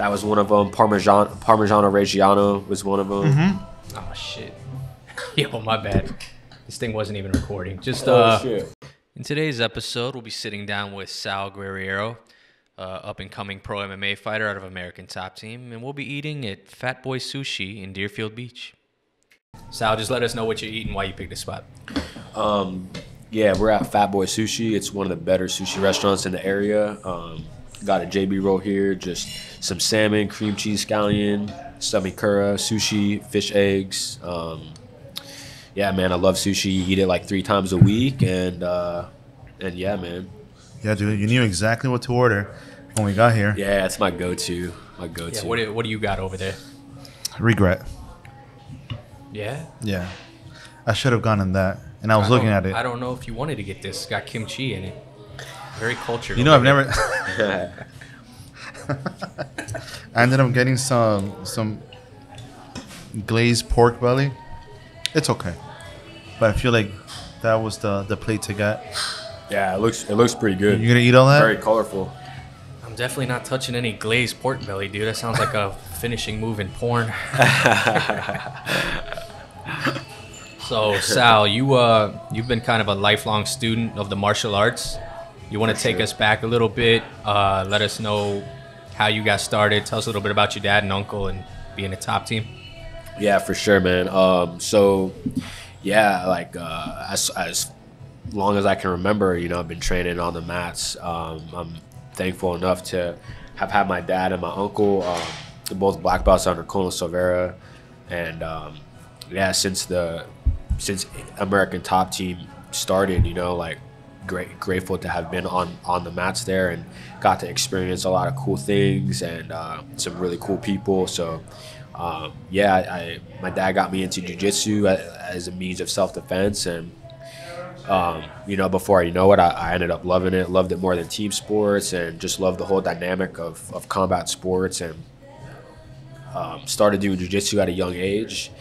That was one of them. Parmigiano Reggiano was one of them. Mm-hmm. Oh, shit. Yo, my bad. This thing wasn't even recording. Just Shit. In today's episode, we'll be sitting down with Sal Guerriero, up-and-coming pro MMA fighter out of American Top Team, and we'll be eating at Phat Boy Sushi in Deerfield Beach. Sal, just let us know what you're eating, why you picked the spot. Yeah, we're at Phat Boy Sushi. It's one of the better sushi restaurants in the area. Got a JB roll here, just some salmon, cream cheese scallion, samikura, sushi, fish eggs. Yeah, man, I love sushi. Eat it like 3 times a week, and yeah, man. Yeah, dude, you knew exactly what to order when we got here. Yeah, it's my go-to. Yeah, what do you got over there? Regret. Yeah? Yeah. I should have gone in that. And I was looking at it. I don't know if you wanted to get this. It's got kimchi in it. Very cultured. You know, I've never... I ended up getting some glazed pork belly. It's okay. But I feel like that was the plate to get. Yeah, it looks pretty good. You gonna eat all that? Very colorful. I'm definitely not touching any glazed pork belly, dude. That sounds like a finishing move in porn. So, Sal, you've been kind of a lifelong student of the martial arts. You want to take us back a little bit, let us know how you got started. Tell us a little bit about your dad and uncle and being a top team. Yeah, for sure, man. So, yeah, like as long as I can remember, you know, I've been training on the mats. I'm thankful enough to have had my dad and my uncle, both black belts under Colonel Savor, and yeah, since American Top Team started, you know, like grateful to have been on the mats there and got to experience a lot of cool things and some really cool people. So. Yeah, my dad got me into jiu-jitsu as a means of self-defense, and you know, before you know it, I ended up loving it. Loved it more than team sports, and just loved the whole dynamic of combat sports. And started doing jiu-jitsu at a young age.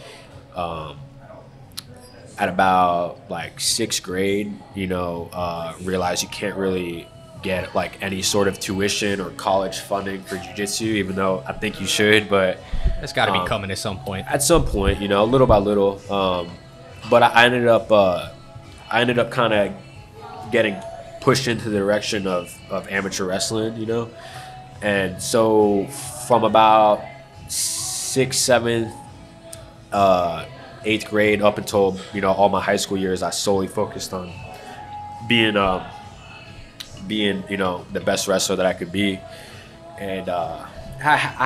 At about like 6th grade, you know, realized you can't really get like any sort of tuition or college funding for jiu-jitsu, even though I think you should, but it's got to be coming at some point. At some point, you know, little by little. But I ended up kind of getting pushed into the direction of amateur wrestling, you know, and so from about 6th, 7th, 8th grade up until, you know, all my high school years, I solely focused on being you know, the best wrestler that I could be. And I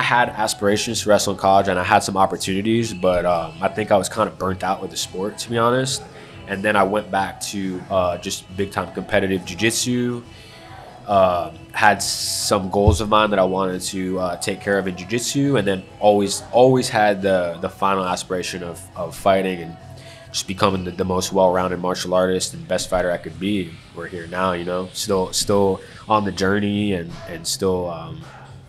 had aspirations to wrestle in college, and I had some opportunities, but I think I was kind of burnt out with the sport, to be honest. And then I went back to just big time competitive jiu-jitsu. Had some goals of mine that I wanted to take care of in jiu-jitsu, and then always had the final aspiration of fighting and just becoming the most well-rounded martial artist and best fighter I could be. We're here now, you know, still on the journey and still,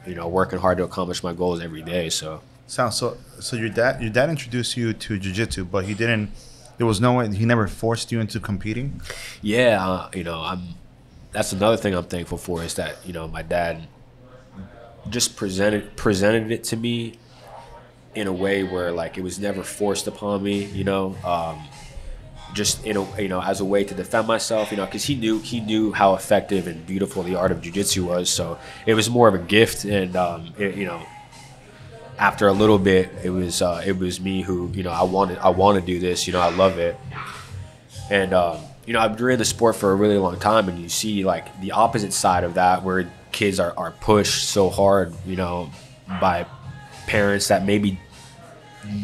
you know, working hard to accomplish my goals every day. So your dad introduced you to jiu-jitsu, but he didn't. There was no way, he never forced you into competing. Yeah, you know, that's another thing I'm thankful for, is that, you know, my dad just presented it to me in a way where, like, it was never forced upon me, you know, just you know, as a way to defend myself, you know, because he knew how effective and beautiful the art of jiu-jitsu was. So it was more of a gift, and you know, after a little bit, it was me who, you know, I want to do this, you know, I love it, and you know, I've been in the sport for a really long time, and you see like the opposite side of that, where kids are pushed so hard, you know, by parents that maybe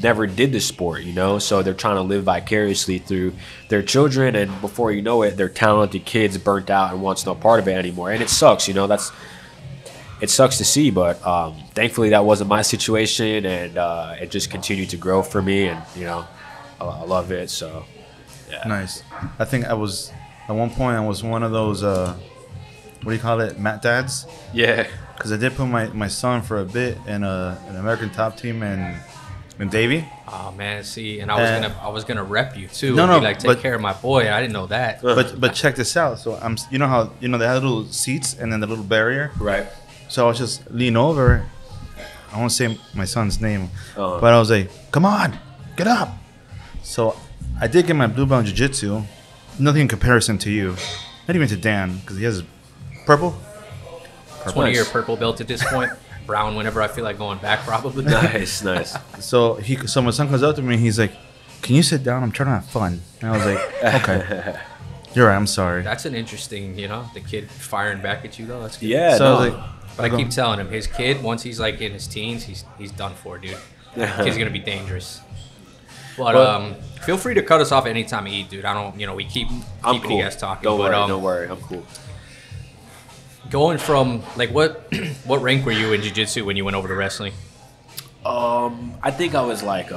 never did the sport, you know, so they're trying to live vicariously through their children, and before you know it, they're talented kids burnt out and wants no part of it anymore. And it sucks, you know, it sucks to see, but thankfully that wasn't my situation, and it just continued to grow for me, and, you know, I love it. So yeah. Nice. I think at one point I was one of those what do you call it, mat dads? Yeah, because I did put my son for a bit in an American Top Team and Davey. Oh man, see, and I was gonna rep you too. No, like take care of my boy. I didn't know that. But check this out. So you know how, you know, they had little seats and then the little barrier, right. So I was just lean over, I won't say my son's name, Uh-huh. but I was like, come on, get up. So I did get my blue belt in jiu-jitsu. Nothing in comparison to you. Not even to Dan, because he has purple. 20-year purple belt at this point. Brown whenever I feel like going back, probably. Nice. So my son comes up to me and he's like, can you sit down? I'm trying to have fun. And I was like, okay. You're right, I'm sorry. That's an interesting, the kid firing back at you, though. That's good. Yeah, So I no. was like, But I keep telling him, his kid, once he's like in his teens, he's done for, dude. Kid's gonna be dangerous. But feel free to cut us off anytime you eat, dude. I don't, we keep I'm keeping cool. you guys talking. Don't but, worry. I'm cool. Going from like what rank were you in jiu-jitsu when you went over to wrestling? I think I was like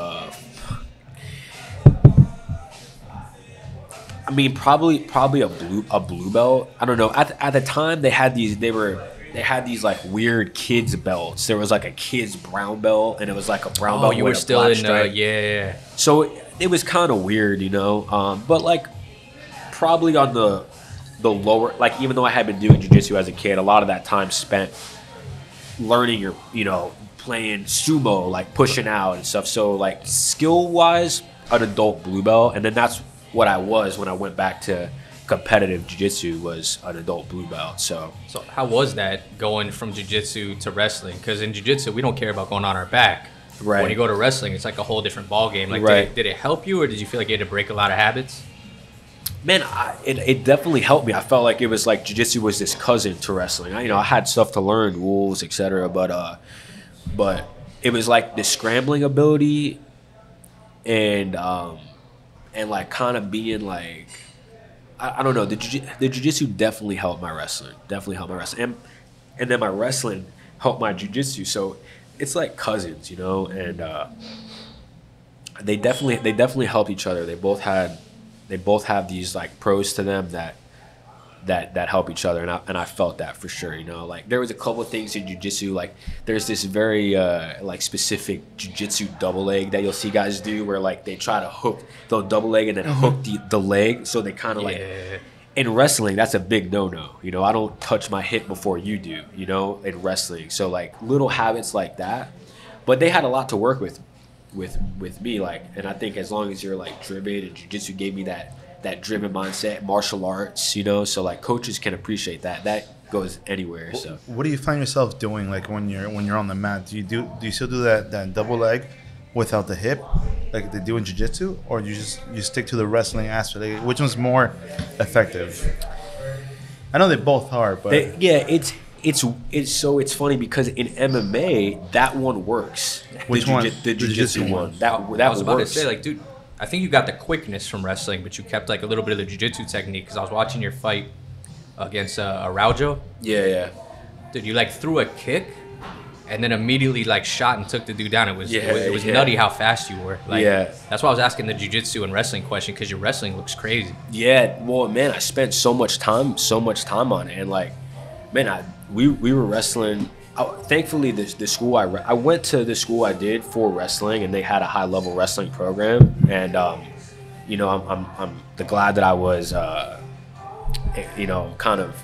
probably a blue belt. I don't know. At the time they had these like weird kids belts. There was like a kids brown belt and it was like a brown belt. You with were a still black in stripe. yeah. So it was kind of weird, but like probably on the lower, like even though I had been doing jiu-jitsu as a kid, a lot of that time spent learning playing sumo, like pushing out and stuff. So like skill wise, an adult blue belt, and then that's what I was when I went back to competitive jiu-jitsu, was an adult blue belt. So how was that going from jiu-jitsu to wrestling? Because in jiu-jitsu we don't care about going on our back. Right. When you go to wrestling, it's like a whole different ball game. Like Right. did it help you, or did you feel like you had to break a lot of habits? man, it definitely helped me. I felt like it was like jiu-jitsu was this cousin to wrestling. I had stuff to learn, rules, etc. But it was like the scrambling ability and like kind of being like, I don't know, the jiu-jitsu definitely helped my wrestling. And then my wrestling helped my jiu-jitsu. So it's like cousins, and they definitely helped each other. They both have these like pros to them that help each other, and I felt that for sure. Like there was a couple of things in jiu-jitsu, like there's this very like specific jiu-jitsu double leg that you'll see guys do, where like they try to hook, they'll double leg and then hook the leg, so they kind of like. In wrestling, that's a big no-no. I don't touch my hip before you do. In wrestling, so like little habits like that, but they had a lot to work with me, like, and I think as long as you're like driven, and jiu-jitsu gave me that driven mindset, martial arts, so like coaches can appreciate that goes anywhere. So what do you find yourself doing, like when you're on the mat? Do you still do that double leg without the hip like they do in jiu-jitsu, or you stick to the wrestling aspect? Like, which one's more effective? I know they both are, but it's funny because in MMA that one works. Which one? The jiu-jitsu one. That I was about works. to say, like, dude, I think you got the quickness from wrestling, but you kept like a little bit of the jiu-jitsu technique. Because I was watching your fight against Araujo. Yeah. Dude, you like threw a kick and then immediately like shot and took the dude down. It was Yeah. nutty how fast you were. Like, Yeah. That's why I was asking the jiu-jitsu and wrestling question, because your wrestling looks crazy. Yeah, well, man, I spent so much time on it, and like, man, we were wrestling. Thankfully, the school I went to, the school I did for wrestling, and they had a high level wrestling program, and I'm glad that I was, kind of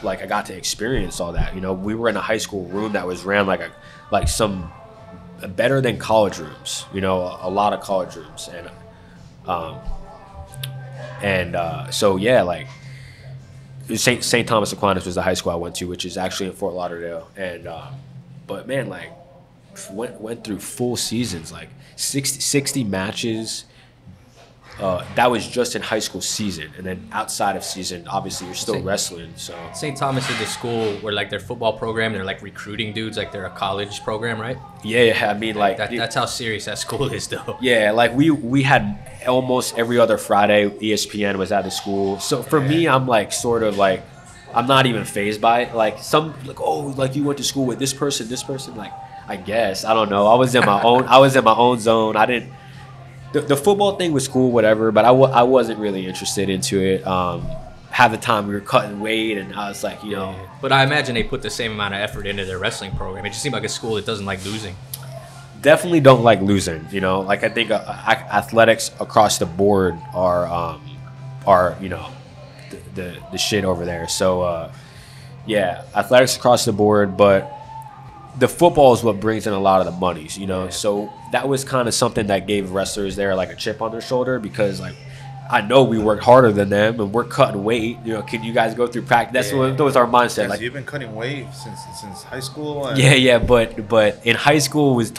like I got to experience all that. We were in a high school room that was ran like some better than college rooms. A lot of college rooms, so yeah, like. St. Thomas Aquinas was the high school I went to, which is actually in Fort Lauderdale, and but man, like went through full seasons, like 60 matches. That was just in high school season, and then outside of season, obviously you're still wrestling. So St. Thomas is the school where like their football program, they're like recruiting dudes, like they're a college program, right? yeah, I mean like That's how serious that school is, though. Yeah, like we had almost every other Friday, ESPN was at the school. So for me, I'm like sort of like, I'm not even fazed by it. Like some like, oh, like you went to school with this person, like, I guess, I don't know. I was in my own zone. I didn't. The football thing was cool, whatever, but I wasn't really interested into it. Half the time we were cutting weight, and I was like, But I imagine they put the same amount of effort into their wrestling program. It just seemed like a school that doesn't like losing. Definitely don't like losing. Like I think athletics across the board are the shit over there. So yeah, athletics across the board, but the football is what brings in a lot of the monies, you know. So that was kind of something that gave wrestlers there like a chip on their shoulder, because like I know we worked harder than them and we're cutting weight. You know, can you guys go through practice? That's what that was our mindset. Yes, like you've been cutting weight since high school. And yeah, but in high school was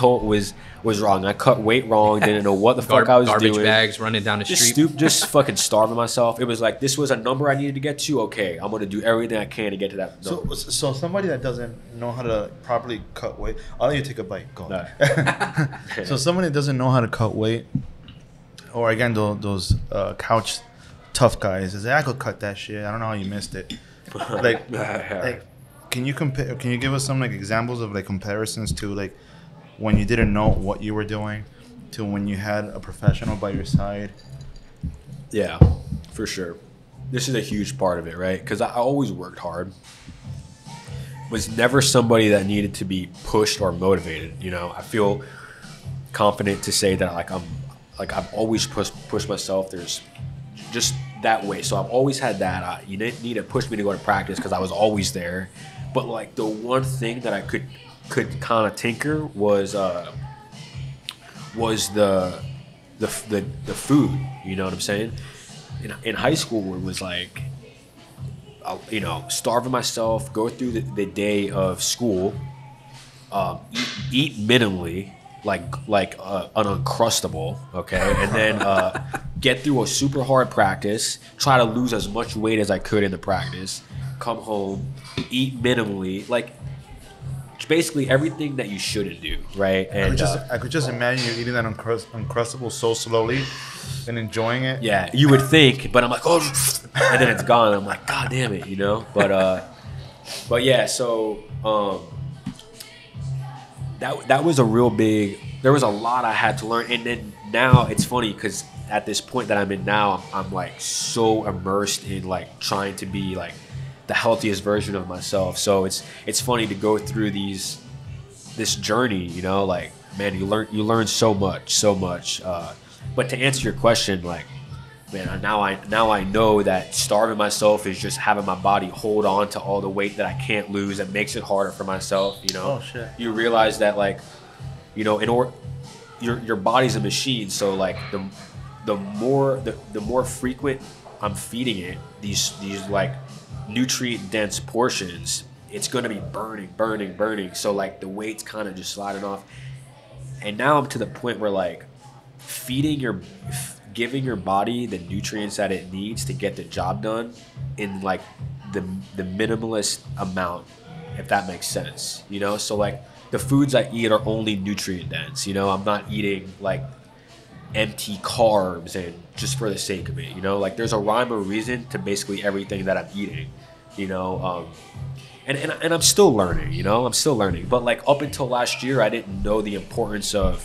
wrong. I cut weight wrong. Didn't know what the fuck I was garbage doing. bags running down the street. Just fucking starving myself. It was like this was a number I needed to get to. Okay, I'm gonna do everything I can to get to that number. So somebody that doesn't know how to properly cut weight, I'll let you take a bite. Go. No. So somebody that doesn't know how to cut weight, or again those couch tough guys, is I could cut that shit. I don't know how you missed it. Like, can you compare? Can you give us some like examples of like comparisons to like when you didn't know what you were doing to when you had a professional by your side? Yeah, for sure. This is a huge part of it, right? Because I always worked hard. Was never somebody that needed to be pushed or motivated. You know, I feel confident to say that I've always pushed myself. There's just that way. So I've always had that. You didn't need to push me to go to practice because I was always there. But like the one thing that I could kind of tinker was the food. You know what I'm saying? In high school, it was like, you know, starving myself, go through the day of school, eat minimally, like an Uncrustable, okay, and then get through a super hard practice, try to lose as much weight as I could in the practice, come home, eat minimally, like basically everything that you shouldn't do, right? And I could just imagine you eating that Uncrustable so slowly and enjoying it. Yeah, you would think, but I'm like, oh, and then it's gone. I'm like, God damn it, you know. But yeah, so that was a real big. There was a lot I had to learn, and then now it's funny because at this point that I'm in now, I'm like so immersed in like trying to be like the healthiest version of myself. So it's funny to go through this journey, you know, like, man, you learn so much. But to answer your question, like, man, now I know that starving myself is just having my body hold on to all the weight that I can't lose. It makes it harder for myself, you know. Oh shit. You realize that, like, you know, your body's a machine, so like the more frequent I'm feeding it these like nutrient dense portions, it's gonna be burning. So like the weight's kind of just sliding off. And now I'm to the point where like giving your body the nutrients that it needs to get the job done in like the minimalist amount, if that makes sense, you know. So like the foods I eat are only nutrient dense, you know. I'm not eating like empty carbs and just for the sake of it, you know. Like there's a rhyme or reason to basically everything that I'm eating, you know. And I'm still learning, you know. I'm still learning, but like up until last year I didn't know the importance of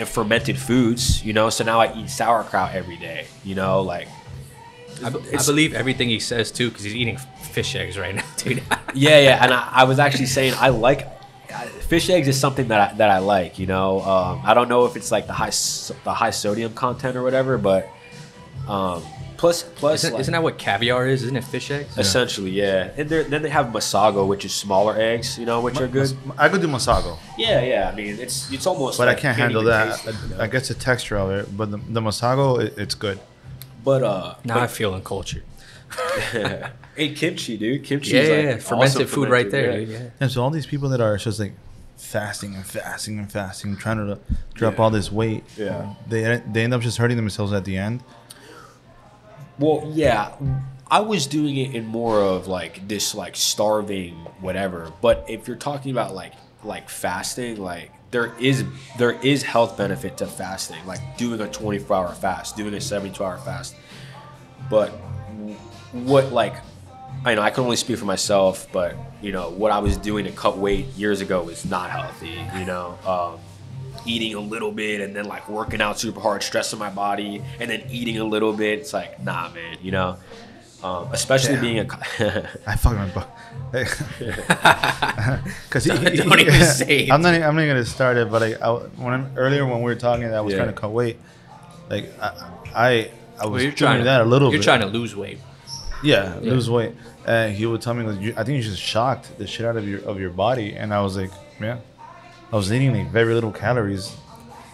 fermented foods, you know. So now I eat sauerkraut every day, you know. Like I believe everything he says too, because he's eating fish eggs right now, dude. yeah, and I was actually saying I like fish eggs is something that I like, you know. I don't know if it's like the high sodium content or whatever, but plus isn't that what caviar is? Isn't it fish eggs? Essentially, yeah. And then they have masago, which is smaller eggs, you know, which are good. I could do masago. Yeah. I mean, it's almost. But like I can't handle that. taste it, you know? I guess the texture of it, but the masago, it's good. But now I feel uncultured. Hey, kimchi, dude. Kimchi Yeah, is like fermented awesome food right there, yeah. dude. Yeah. And so all these people that are just like fasting, trying to drop all this weight, Yeah. they end up just hurting themselves at the end. Well, yeah, I was doing it in more of like this like starving whatever. But if you're talking about like fasting, like there is health benefit to fasting, like doing a 24-hour fast, doing a 72-hour fast. But what like I know I can only speak for myself, but you know what I was doing to cut weight years ago was not healthy. You know. Eating a little bit and then like working out super hard, stressing my body, and then eating a little bit. It's like, nah, man, you know. Especially being I fucking my because don't even say it. I'm not even gonna start it, but earlier when we were talking, I was trying to cut weight. Like I was Well, doing that a little bit. You're trying to lose weight. Yeah, lose weight. He would tell me, like, I think you just shocked the shit out of your body, and I was like, yeah, I was eating like very little calories.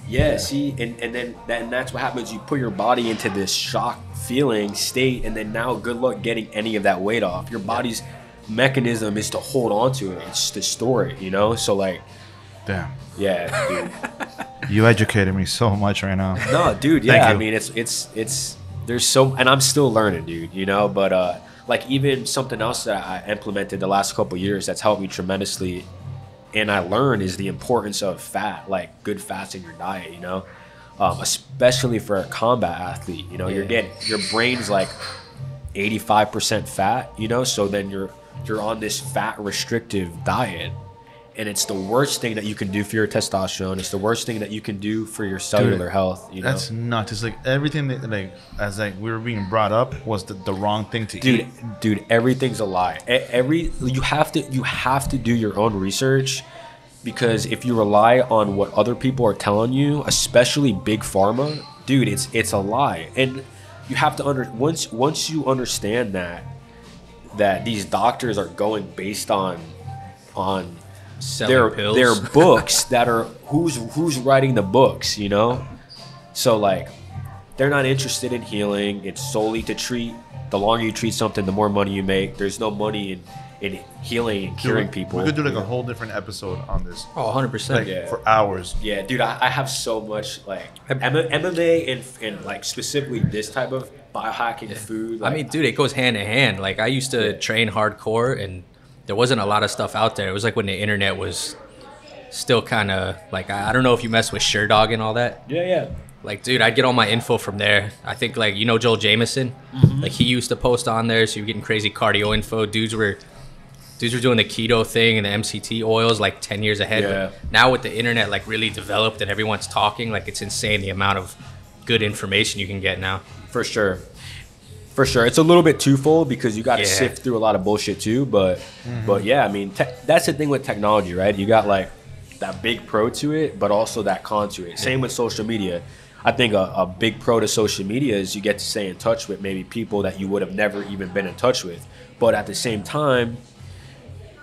Yeah, see, and that's what happens. You put your body into this shock feeling state, and then now good luck getting any of that weight off. Your body's mechanism is to hold on to it. It's to store it, you know? So, like, Damn, yeah, dude. you educated me so much right now. No, dude, Thank yeah. I you. mean, it's there's so, and I'm still learning, dude, you know? But, like, even something else that I implemented the last couple of years that's helped me tremendously, and I learned, is the importance of fat, like good fats in your diet, you know, especially for a combat athlete. You know, you're getting, your brain's like 85% fat, you know, so then you're on this fat restrictive diet, and it's the worst thing that you can do for your testosterone. It's the worst thing that you can do for your cellular health. You know, That's nuts. It's like everything that, like, as like we were being brought up was the wrong thing to eat. Dude, everything's a lie. You have to do your own research, because if you rely on what other people are telling you, especially big pharma, dude, it's a lie. And you have to once you understand that these doctors are going based on Selling pills. their books that are who's writing the books, you know? So, like, they're not interested in healing. It's solely to treat. The longer you treat something, the more money you make. There's no money in healing and curing people. We could do like a whole different episode on this, Oh, 100%. like, Yeah. for hours. Yeah, dude, I have so much, like, MMA and like specifically this type of biohacking food. I Like, mean, dude, it goes hand in hand. Like, I used to train hardcore, and there wasn't a lot of stuff out there. It was like when the internet was still kind of like, I don't know if you mess with SureDog and all that. yeah. Like, dude, I'd get all my info from there. I think, like, you know, Joel Jameson, like, he used to post on there, so you're getting crazy cardio info. Dudes were doing the keto thing and the MCT oils like 10 years ahead. Yeah. But now with the internet like really developed and everyone's talking, like, it's insane the amount of good information you can get now. For sure. It's a little bit twofold, because you got to Yeah. sift through a lot of bullshit too. But yeah, I mean, that's the thing with technology, right? You got like that big pro to it, but also that con to it. Same with social media. I think a big pro to social media is you get to stay in touch with maybe people that you would have never even been in touch with. But at the same time,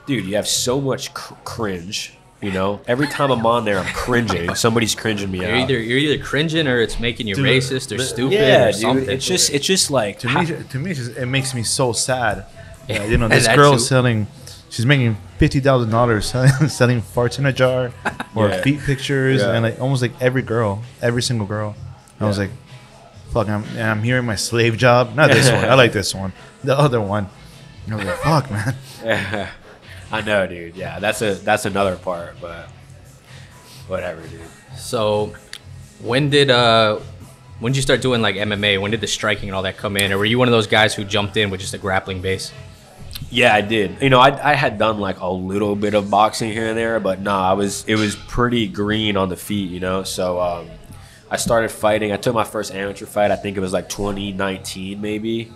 dude, you have so much cringe. You know, every time I'm on there, I'm cringing. Somebody's cringing me out. You're either cringing or it's making you Dude, racist or stupid Yeah, or dude. something. It's just like To me, it makes me so sad. Yeah, you know, And this that girl too. she's making $50,000 selling farts in a jar or Yeah. feet pictures, Yeah. and like almost like every single girl. I was like, fuck, I'm here in my slave job. Not this one. I like this one. The other one. I was like, fuck, man. I know, dude. Yeah, that's another part, but whatever, dude. So, when did you start doing like MMA? When did the striking and all that come in, or were you one of those guys who jumped in with just a grappling base? Yeah, I did. You know, I had done like a little bit of boxing here and there, but nah, it was pretty green on the feet, you know. So I started fighting. I took my first amateur fight. I think it was like 2019, maybe,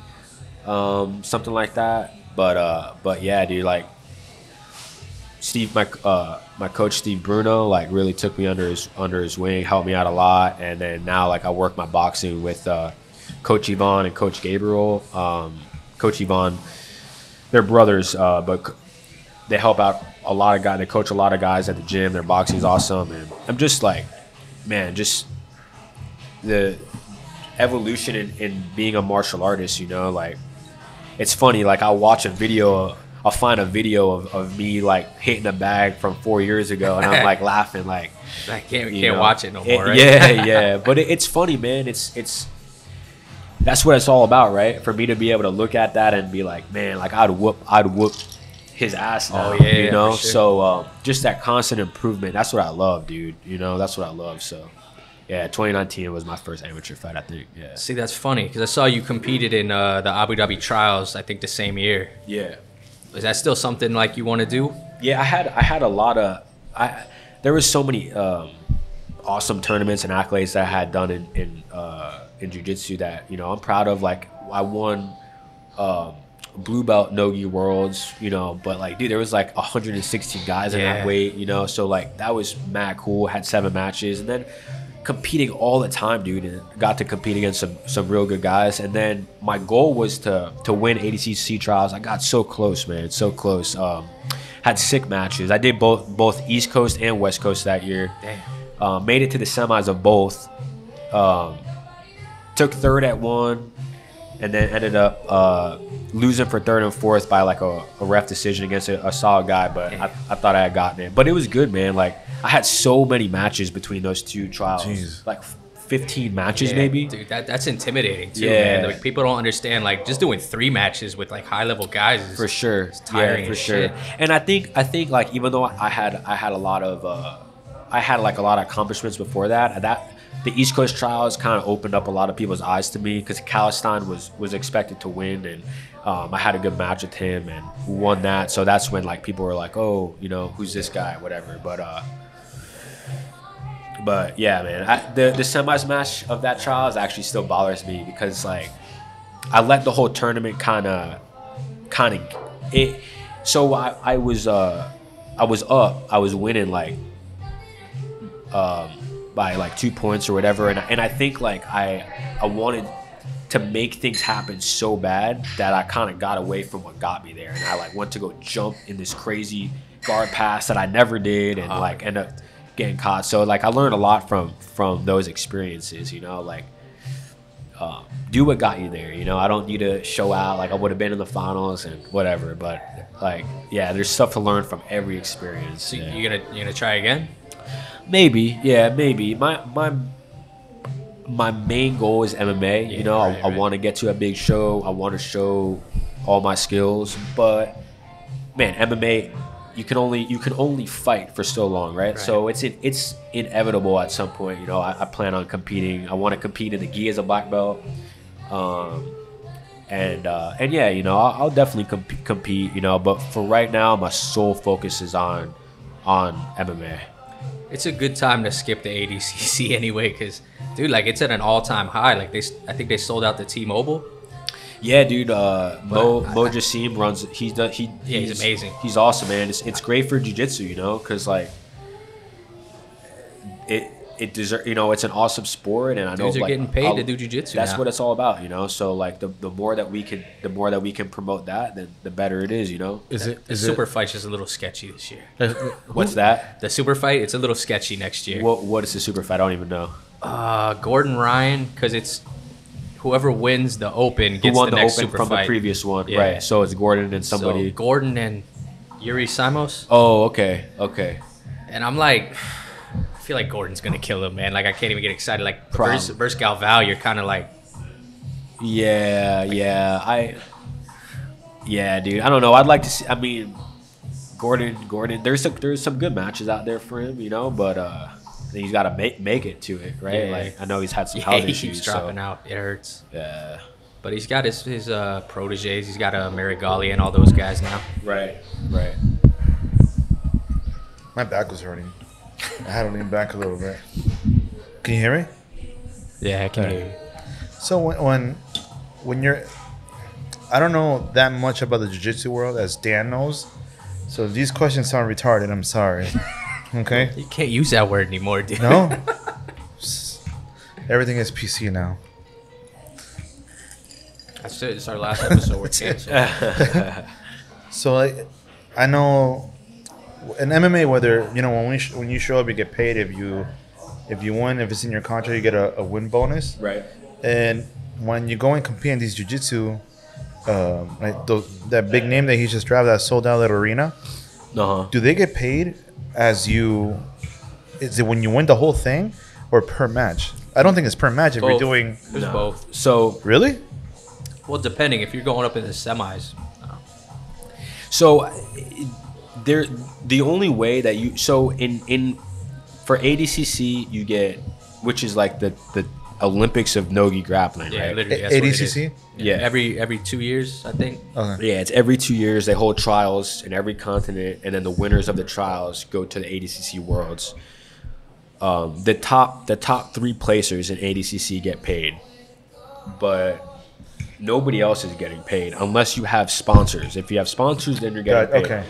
something like that. But yeah, dude, like, Steve, my coach Steve Bruno, like, really took me under his wing, helped me out a lot, and then now, like, I work my boxing with Coach Yvonne and Coach Gabriel. Coach Yvonne, they're brothers, but they help out a lot of guys. They coach a lot of guys at the gym. Their boxing's awesome, and I'm just like, man, just the evolution in being a martial artist. You know, like, it's funny. Like, I'll find a video of me like hitting a bag from 4 years ago, and I'm like laughing, like, I can't watch it no more, right? Yeah. But it's funny, man. It's that's what it's all about, right? For me to be able to look at that and be like, man, like, I'd whoop his ass now, you know. for sure. So just that constant improvement. That's what I love, dude. You know, that's what I love. So yeah, 2019 was my first amateur fight, I think. Yeah. See, that's funny because I saw you competed in the Abu Dhabi trials, I think the same year. Yeah. Is that still something like you want to do? Yeah, I had a lot of there was so many awesome tournaments and accolades that I had done in jiu-jitsu that, you know, I'm proud of. Like, I won blue belt no-gi worlds, you know, but like, dude, there was like 116 guys in that weight, you know, so like that was mad cool. Had 7 matches, and then competing all the time, dude, and got to compete against some real good guys. And then my goal was to win ADCC trials. I got so close, man, so close. Had sick matches. I did both East Coast and West Coast that year. Damn. Made it to the semis of both. Took third at one, and then ended up losing for third and fourth by like a ref decision against a solid guy. But I thought I had gotten it. But it was good, man. Like, I had so many matches between those two trials. Jeez. Like 15 matches, Yeah, maybe. Dude, that's intimidating too, Yeah. man. Like, people don't understand. Like, just doing 3 matches with like high level guys is For sure, tiring yeah, for as sure. shit. And I think like, even though I had a lot of accomplishments before that, the East Coast trials kind of opened up a lot of people's eyes to me, because Kalestein was expected to win, and I had a good match with him and won that. So that's when like people were like, oh, you know, who's this guy, whatever. But yeah, man, the semis match of that trials actually still bothers me, because like I let the whole tournament kind of it. So I was winning like by like 2 points or whatever, and I think like I wanted to make things happen so bad that I kind of got away from what got me there, and I like went to go jump in this crazy guard pass that I never did, and like end up getting caught. So like I learned a lot from those experiences, you know, like do what got you there, you know. I don't need to show out like I would have been in the finals and whatever, but like, yeah, there's stuff to learn from every experience. So Yeah. you gonna try again? Maybe, yeah, maybe. My main goal is MMA. Yeah, you know, right, I right. want to get to a big show. I want to show all my skills. But man, MMA, you can only fight for so long, right? Right. So it's inevitable at some point. You know, I plan on competing. I want to compete in the gi as a black belt. And yeah, you know, I'll definitely compete. You know, but for right now, my sole focus is on MMA. It's a good time to skip the ADCC anyway, because dude, like, it's at an all-time high. Like, I think they sold out the T-Mobile. Yeah, dude. Mo Jassim runs. He's amazing. He's awesome, man. It's great for jiu-jitsu, you know, because like it deserves. You know, it's an awesome sport, and I know Dudes are like, getting paid to do jiu-jitsu That's now. what it's all about, you know. So like the more that we can promote that, then the better it is, you know. The super fight's just a little sketchy this year. What's that? The super fight, it's a little sketchy next year. What is the super fight? I don't even know. Gordon Ryan, because it's whoever wins the Open Who gets won the the next Open super from fight. the previous one? Yeah. Right. So it's Gordon and somebody. So Gordon and Yuri Simos. Oh, okay. And I'm like, I feel like Gordon's gonna kill him, man. Like, I can't even get excited. Like, Problem. versus Galval, you're kind of like, Yeah, dude. I don't know. I'd like to see. I mean, Gordon. There's some good matches out there for him, you know. But he's got to make it to it, right? Yeah. Like, I know he's had some yeah, health he issues. keeps dropping out. It hurts. Yeah. But he's got his proteges. He's got Marigali and all those guys now. Right. My back was hurting. I had to lean back a little bit. Can you hear me? Yeah, I can hear you. So when you're, I don't know that much about the jiu-jitsu world as Dan knows. So if these questions sound retarded, I'm sorry. Okay? You can't use that word anymore, dude. No? Everything is PC now. That's it. It's our last episode. We're canceled. So I know in MMA, whether you know when you show up, you get paid. If you win, if it's in your contract, you get a win bonus. Right. And when you go and compete in these jiu-jitsu, like that big name that he just dropped that sold out that arena, do they get paid as you? Is it when you win the whole thing or per match? I don't think it's per match if you're Both. doing. There's both. So Really? Well, depending. If you're going up in the semis, So the only way that you in for ADCC you get, which is like the Olympics of nogi grappling, yeah, right? literally. That's what it is. ADCC? Yeah. Every 2 years, I think. Okay. Yeah, it's every 2 years they hold trials in every continent, and then the winners of the trials go to the ADCC Worlds. The top 3 placers in ADCC get paid, but nobody else is getting paid unless you have sponsors. If you have sponsors, then you're getting paid. Okay.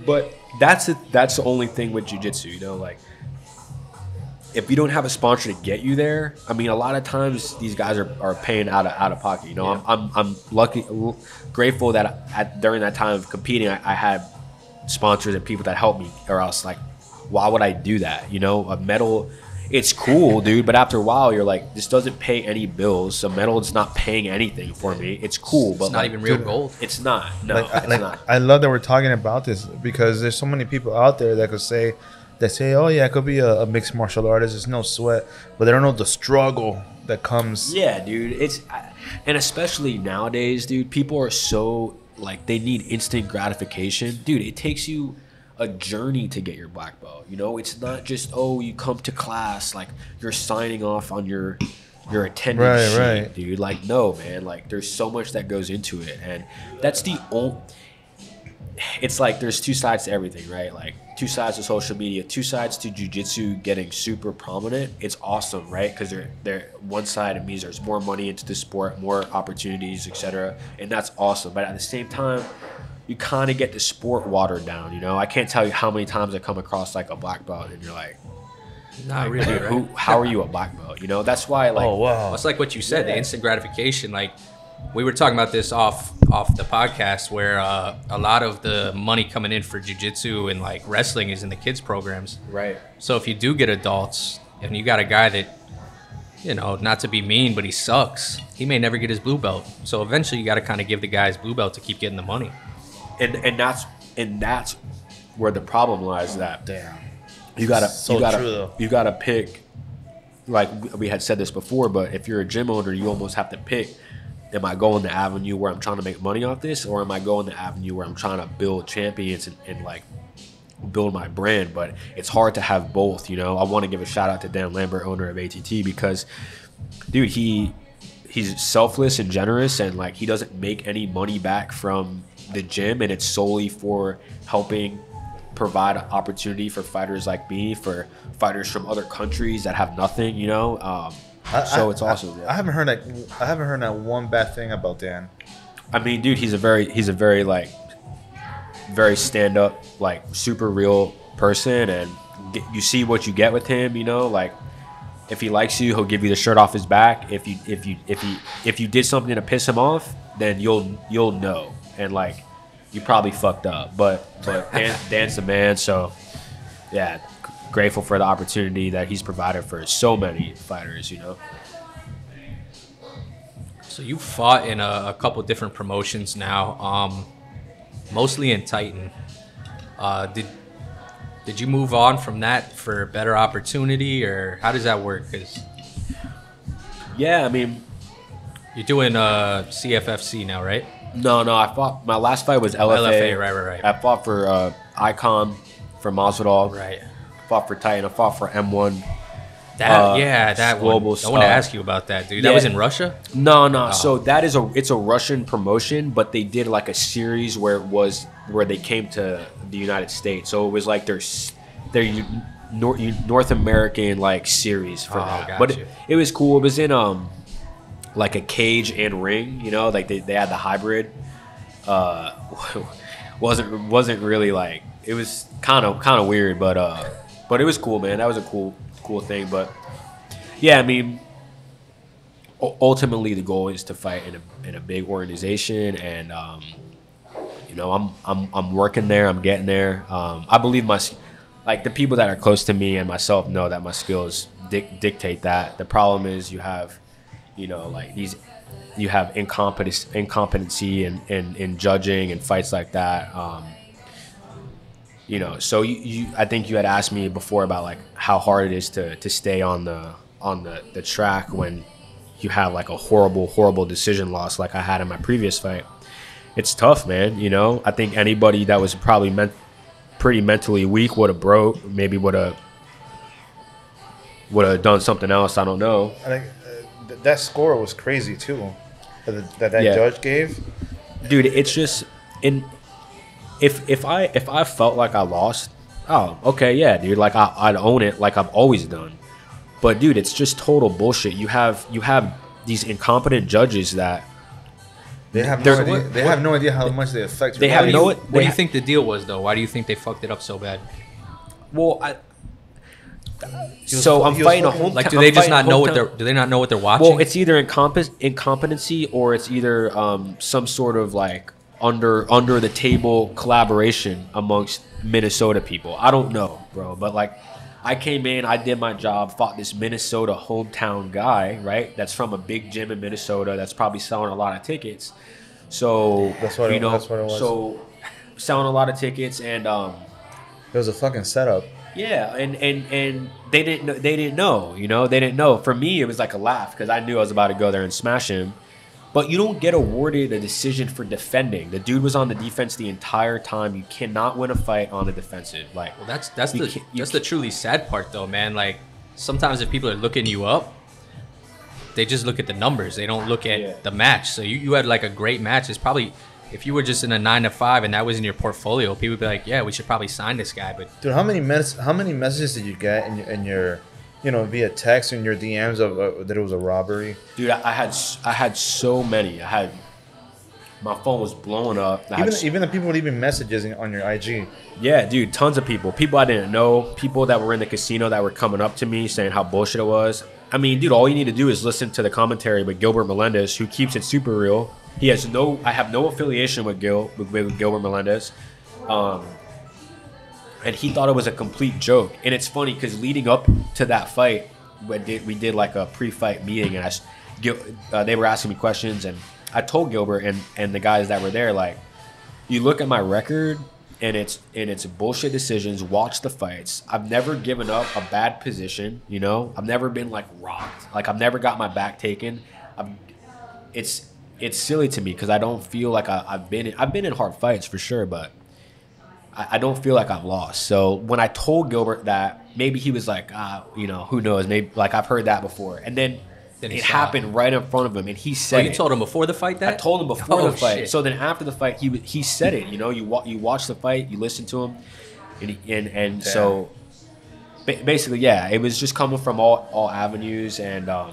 But that's the only thing with jiu-jitsu, you know, like if you don't have a sponsor to get you there, I mean, a lot of times these guys are paying out of pocket. You know, Yeah. I'm lucky, grateful that during that time of competing, I had sponsors and people that helped me, or else like, why would I do that? You know, a medal, it's cool, dude, but after a while, you're like, this doesn't pay any bills. A medal is not paying anything for me. It's cool, but It's not like, even real gold. It's not. No, Like, it's not. I love that we're talking about this because there's so many people out there that say, oh yeah, I could be a mixed martial artist. There's no sweat, but they don't know the struggle that comes. Yeah, dude. And especially nowadays, dude, people are so like they need instant gratification. Dude, it takes you a journey to get your black belt. You know, it's not just you come to class like you're signing off on your attendance sheet, Right. dude. Like no, man. Like there's so much that goes into it, and that's the only. It's like there's two sides to everything, right? Like two sides to social media, two sides to jiu-jitsu getting super prominent. It's awesome, right? Because they're one side, it means there's more money into the sport, more opportunities, etc., and that's awesome. But at the same time, you kind of get the sport watered down. You know, I can't tell you how many times I come across like a black belt, and you're like, Not really, dude, right? how are you a black belt? You know, that's why like. Oh wow. Well, it's like what you said, Yeah. the instant gratification. Like we were talking about this off the podcast, where a lot of the money coming in for jiu-jitsu and like wrestling is in the kids programs. Right. So if you do get adults and you got a guy that, you know, not to be mean, but he sucks, he may never get his blue belt. So eventually you got to kind of give the guy his blue belt to keep getting the money. And that's where the problem lies. That Damn. you gotta So true, though. you gotta pick. Like we had said this before, but if you're a gym owner, you almost have to pick. Am I going the avenue where I'm trying to make money off this, or am I going the avenue where I'm trying to build champions and like build my brand? But it's hard to have both, you know. I want to give a shout out to Dan Lambert, owner of ATT, because dude, he's selfless and generous, and like he doesn't make any money back from the gym, and it's solely for helping provide an opportunity for fighters like me, for fighters from other countries that have nothing, you know. So it's awesome. I haven't heard that one bad thing about Dan. I mean, dude, he's a very like very stand up, like super real person, and you see what you get with him. You know, like if he likes you, he'll give you the shirt off his back. If you did something to piss him off, then you'll know, and like you probably fucked up. But Dan's the man. So yeah, grateful for the opportunity that he's provided for so many fighters. You know. So you fought in a couple different promotions now, mostly in Titan. Did you move on from that for a better opportunity, or how does that work? Because Yeah, I mean, you're doing CFFC now, right? no, I fought. My last fight was LFA. LFA, right. I fought for iKon, for Masvidal. Right. Fought for Titan. I fought for M1. That global one. I want to star. ask you about that, dude. That was in Russia? No. So that is it's a Russian promotion, but they did like a series where they came to the United States. So it was like their North American like series for that. Got But you. it was cool. It was in like a cage and ring. You know, like they had the hybrid. Wasn't really like, it was kind of weird, but it was cool, man. That was a cool thing. But yeah, I mean, ultimately the goal is to fight in a big organization, and you know, I'm working there. I'm getting there. I believe the people that are close to me and myself know that my skills dictate that. The problem is you have, you know, like you have incompetency in judging and fights like that. You know, so I think you had asked me before about like how hard it is to stay on the track when you have like a horrible decision loss like I had in my previous fight. It's tough, man. You know, I think anybody that was probably pretty mentally weak would have broke, maybe would have done something else. I don't know. I think that score was crazy too. That Yeah. judge gave. Dude, it's just if I felt like I lost, oh, okay, yeah, dude, like I'd own it like I've always done. But dude, it's just total bullshit. You have these incompetent judges that They have no There's- idea. what- They have no idea how much they affect. They your have life. no- What do you think the deal was, though? Why do you think they fucked it up so bad? well, So I'm fighting a hometown. Like, do they just not know what hometown. they're? Do they not know what they're watching? Well, it's either incompetency or it's either some sort of like under the table collaboration amongst Minnesota people. I don't know, bro. But like, I came in, I did my job, fought this Minnesota hometown guy, right? That's from a big gym in Minnesota. That's probably selling a lot of tickets. So That's what it was. So selling a lot of tickets and It was a fucking setup. yeah, and they didn't know, you know, they didn't know. For me, it was like a laugh because I knew I was about to go there and smash him. But you don't get awarded a decision for defending. The dude was on the defense the entire time. You cannot win a fight on the defensive. Like, well, that's the truly sad part, though, man. Like, sometimes if people are looking you up, they just look at the numbers. They don't look at the match. So you had like a great match. It's probably, if you were just in a 9-to-5 and that was in your portfolio, people would be like, yeah, we should probably sign this guy. But Dude, how many messages did you get in your you know, via text in your DMs of that it was a robbery? Dude, I had so many. My phone was blowing up. Even the people leaving messages on your IG. Yeah, dude, tons of people. People I didn't know. People that were in the casino that were coming up to me saying how bullshit it was. I mean, dude, all you need to do is listen to the commentary with Gilbert Melendez, who keeps it super real. I have no affiliation with Gilbert Melendez. And he thought it was a complete joke. And it's funny because leading up to that fight, we did like a pre-fight meeting, and they were asking me questions, and I told Gilbert and the guys that were there, like, you look at my record, and it's bullshit decisions. Watch the fights. I've never given up a bad position. You know, I've never been like rocked. Like, I've never got my back taken. It's silly to me because I don't feel like I've been in hard fights for sure, but I don't feel like I've lost. So when I told Gilbert that, maybe he was like, you know, who knows? Maybe, like, I've heard that before. And then it happened right in front of him, and he said you told him before the fight that? I told him before the fight. Shit. So then after the fight, he said it. You know, you watch the fight, you listen to him, and so basically, yeah, it was just coming from all avenues. And I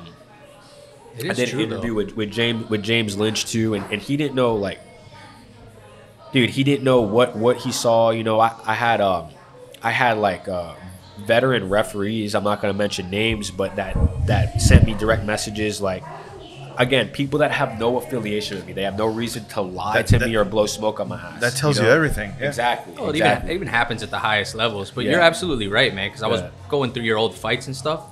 did an interview with James Lynch too, and he didn't know, like, dude, he didn't know what he saw. You know, I had like veteran referees, I'm not going to mention names, but that sent me direct messages, like, again, people that have no affiliation with me. They have no reason to lie to me or blow smoke on my ass. That tells you everything. Yeah. Exactly. Well, exactly. It even happens at the highest levels. But you're absolutely right, man, because I was going through your old fights and stuff.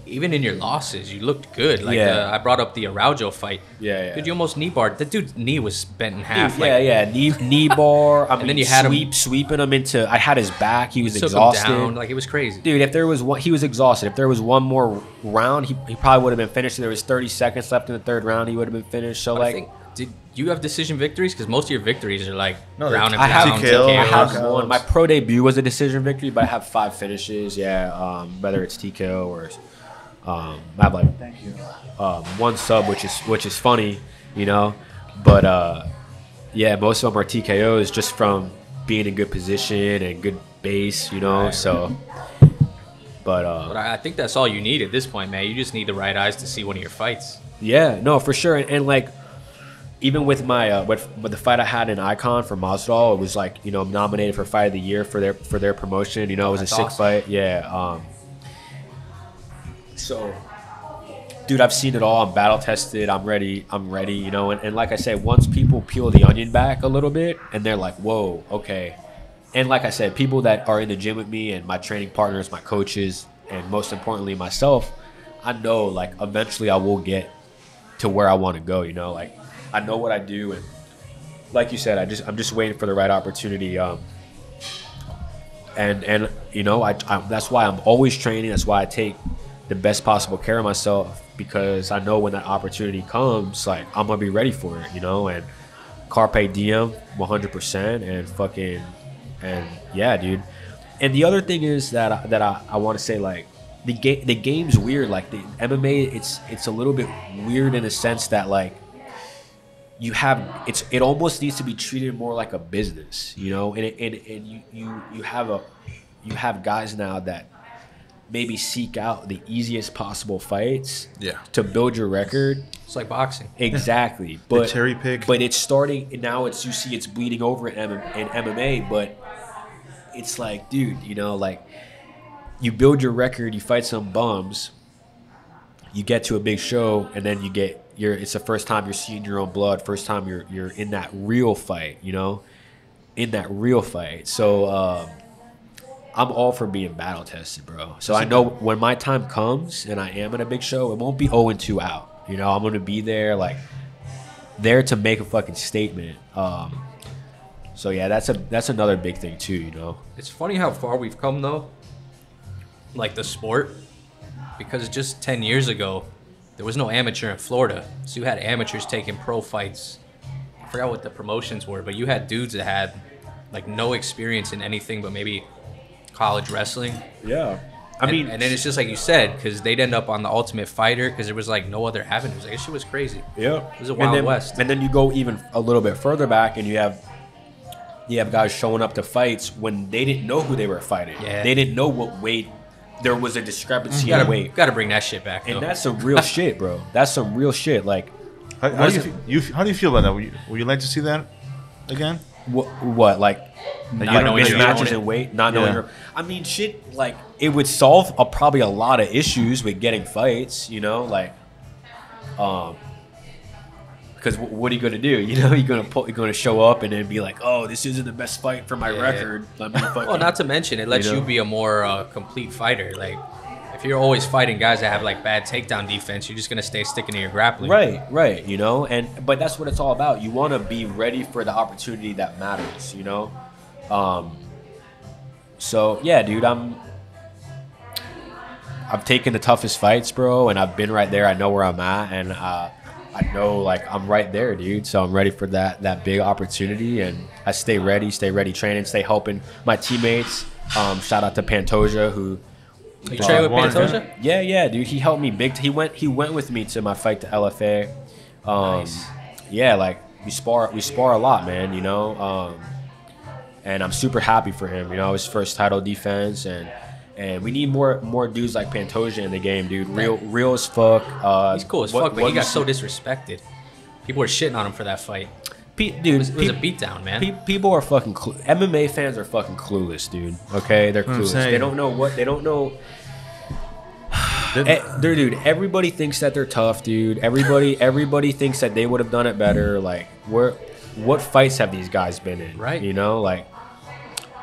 Even in your losses, you looked good. Like, I brought up the Araujo fight. Yeah. Dude, you almost knee barred. That dude's knee was bent in half. Dude, knee bar. I mean, then you had sweeping him into. I had his back. He was took exhausted. him down. Like, it was crazy. Dude, if there was one, he was exhausted. If there was one more round, he probably would have been finished. If there was 30 seconds left in the third round, he would have been finished. So, like, did you have decision victories? Because most of your victories are like round and I pound. have one. My pro debut was a decision victory, but I have 5 finishes. Yeah, whether it's TKO or. I have like one sub, which is funny, you know, but most of them are TKOs just from being in good position and good base, you know. So, but I think that's all you need at this point, man. You just need the right eyes to see one of your fights. Yeah, no, for sure, and like, even with my with the fight I had in iKon for Masvidal, it was like, you know, nominated for Fight of the Year for their promotion. You know, it was a sick fight. Yeah. So, dude, I've seen it all. I'm battle tested. I'm ready. You know, and like I said, once people peel the onion back a little bit and they're like, whoa, okay. And like I said, people that are in the gym with me and my training partners, my coaches, and most importantly myself, I know, like, eventually I will get to where I want to go. You know, like, I know what I do, and like you said, I'm just waiting for the right opportunity. And you know, I that's why I'm always training. That's why I take the best possible care of myself, because I know when that opportunity comes, like, I'm gonna be ready for it, you know. And carpe diem, 100%, and fucking, and yeah, dude. And the other thing is that I want to say, like, the game's weird. Like, the MMA, it's a little bit weird in the sense that, like, it almost needs to be treated more like a business, you know. And you have guys now that maybe seek out the easiest possible fights to build your record. It's like boxing. Exactly. But cherry pick. But it's starting now. You see it's bleeding over in MMA. But it's like, dude, you know, like, you build your record, you fight some bums, you get to a big show, and then it's the first time you're seeing your own blood, first time you're in that real fight, you know, in that real fight. So I'm all for being battle tested, bro. So I know when my time comes and I am at a big show, it won't be 0-2 out. You know, I'm gonna be there, like, there to make a fucking statement. So yeah, that's another big thing too, you know. It's funny how far we've come though, like the sport, because just 10 years ago, there was no amateur in Florida, so you had amateurs taking pro fights. I forgot what the promotions were, but you had dudes that had like no experience in anything but maybe college wrestling. Yeah. And then it's just like you said, because they'd end up on the Ultimate Fighter because there was like no other avenues. Like, this shit was crazy. Yeah. It was a Wild West. And then you go even a little bit further back, and you have guys showing up to fights when they didn't know who they were fighting. Yeah. They didn't know what weight. There was a discrepancy in weight. Got to bring that shit back, And though. that's some real shit, bro. That's some real shit. Like, How do you feel about that? Would you like to see that again? what like That not you don't mismatches know in weight, not knowing Yeah. your. I mean, shit. Like, it would solve probably a lot of issues with getting fights. You know, like, because what are you gonna do? You know, you're gonna show up and then be like, oh, this isn't the best fight for my record. Let me fucking. Well, not to mention, it lets you be a more complete fighter. Like, if you're always fighting guys that have like bad takedown defense, you're just gonna stay sticking to your grappling. Right. You know, but that's what it's all about. You want to be ready for the opportunity that matters. You know, so yeah, dude, I've taken the toughest fights, bro, and I've been right there. I know where I'm at, and I know, like, I'm right there, dude. So I'm ready for that big opportunity, and I stay ready, training, stay helping my teammates. Shout out to Pantoja, who. You train with Pantoja? Yeah, dude. He helped me big. He went with me to my fight to LFA. Nice. Yeah, like, we spar a lot, man. You know, and I'm super happy for him. You know, his first title defense, and we need more dudes like Pantoja in the game, dude. Real as fuck. He's cool as fuck, but he got so disrespected. People were shitting on him for that fight. Dude, it was a beatdown, man. People are fucking MMA fans are fucking clueless, dude. Okay, they're clueless. They don't know what they don't know. Dude, everybody thinks that they're tough, dude. Everybody thinks that they would have done it better. Like, what fights have these guys been in? Right. You know, like,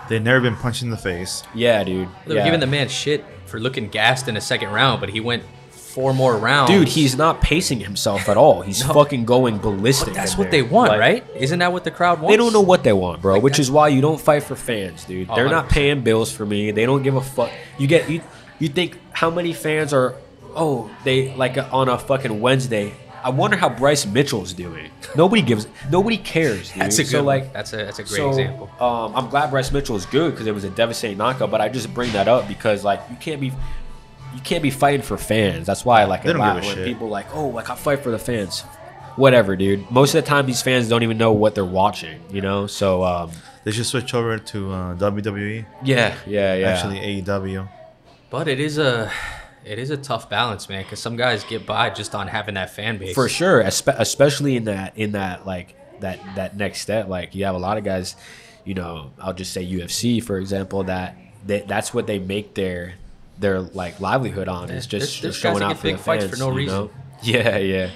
they've never been punched in the face. Yeah, dude. They were giving the man shit for looking gassed in the second round, but he went 4 more rounds. Dude, he's not pacing himself at all. He's fucking going ballistic. But that's what they want, like, right? Isn't that what the crowd wants? They don't know what they want, bro. Like, which is why you don't fight for fans, dude. They're 100%. Not paying bills for me. They don't give a fuck. You think how many fans are? Oh, they like on a fucking Wednesday. I wonder how Bryce Mitchell's doing. Nobody cares, dude. That's a good like that's a great example. I'm glad Bryce Mitchell is good because it was a devastating knockout. But I just bring that up because, like, you can't be fighting for fans. That's why, like, they don't give a when shit. People like, oh, like, I fight for the fans. Whatever, dude. Most of the time, these fans don't even know what they're watching. You know, so they should switch over to WWE. Yeah. Actually, AEW. But it is a tough balance, man, because some guys get by just on having that fan base. For sure, especially in that like that next step. Like, you have a lot of guys, you know, I'll just say UFC, for example, that's what they make their like livelihood on, is just showing out for the fans for no reason. Know? Yeah.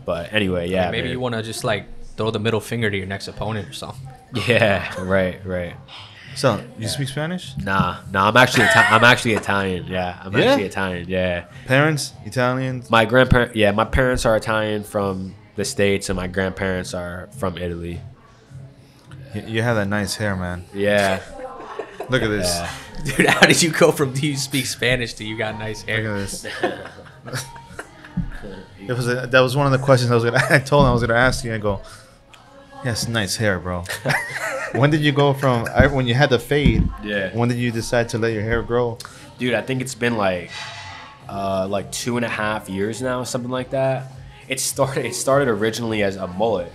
But anyway, yeah. Maybe you want to just like throw the middle finger to your next opponent or something. Yeah, right. So, you speak Spanish? Nah. I'm actually Italian. Yeah, actually Italian. Yeah. Parents Italian. My grandparents. Yeah, my parents are Italian from the States, and my grandparents are from Italy. You have that nice hair, man. Yeah. Look at this. Yeah. Dude, how did you go from do you speak Spanish to you got nice hair? Look at this. That was one of the questions I told him I was gonna ask you. I go, yes, nice hair, bro. When did you go from when you had the fade? Yeah. When did you decide to let your hair grow? Dude, I think it's been like 2.5 years now, something like that. It started originally as a mullet,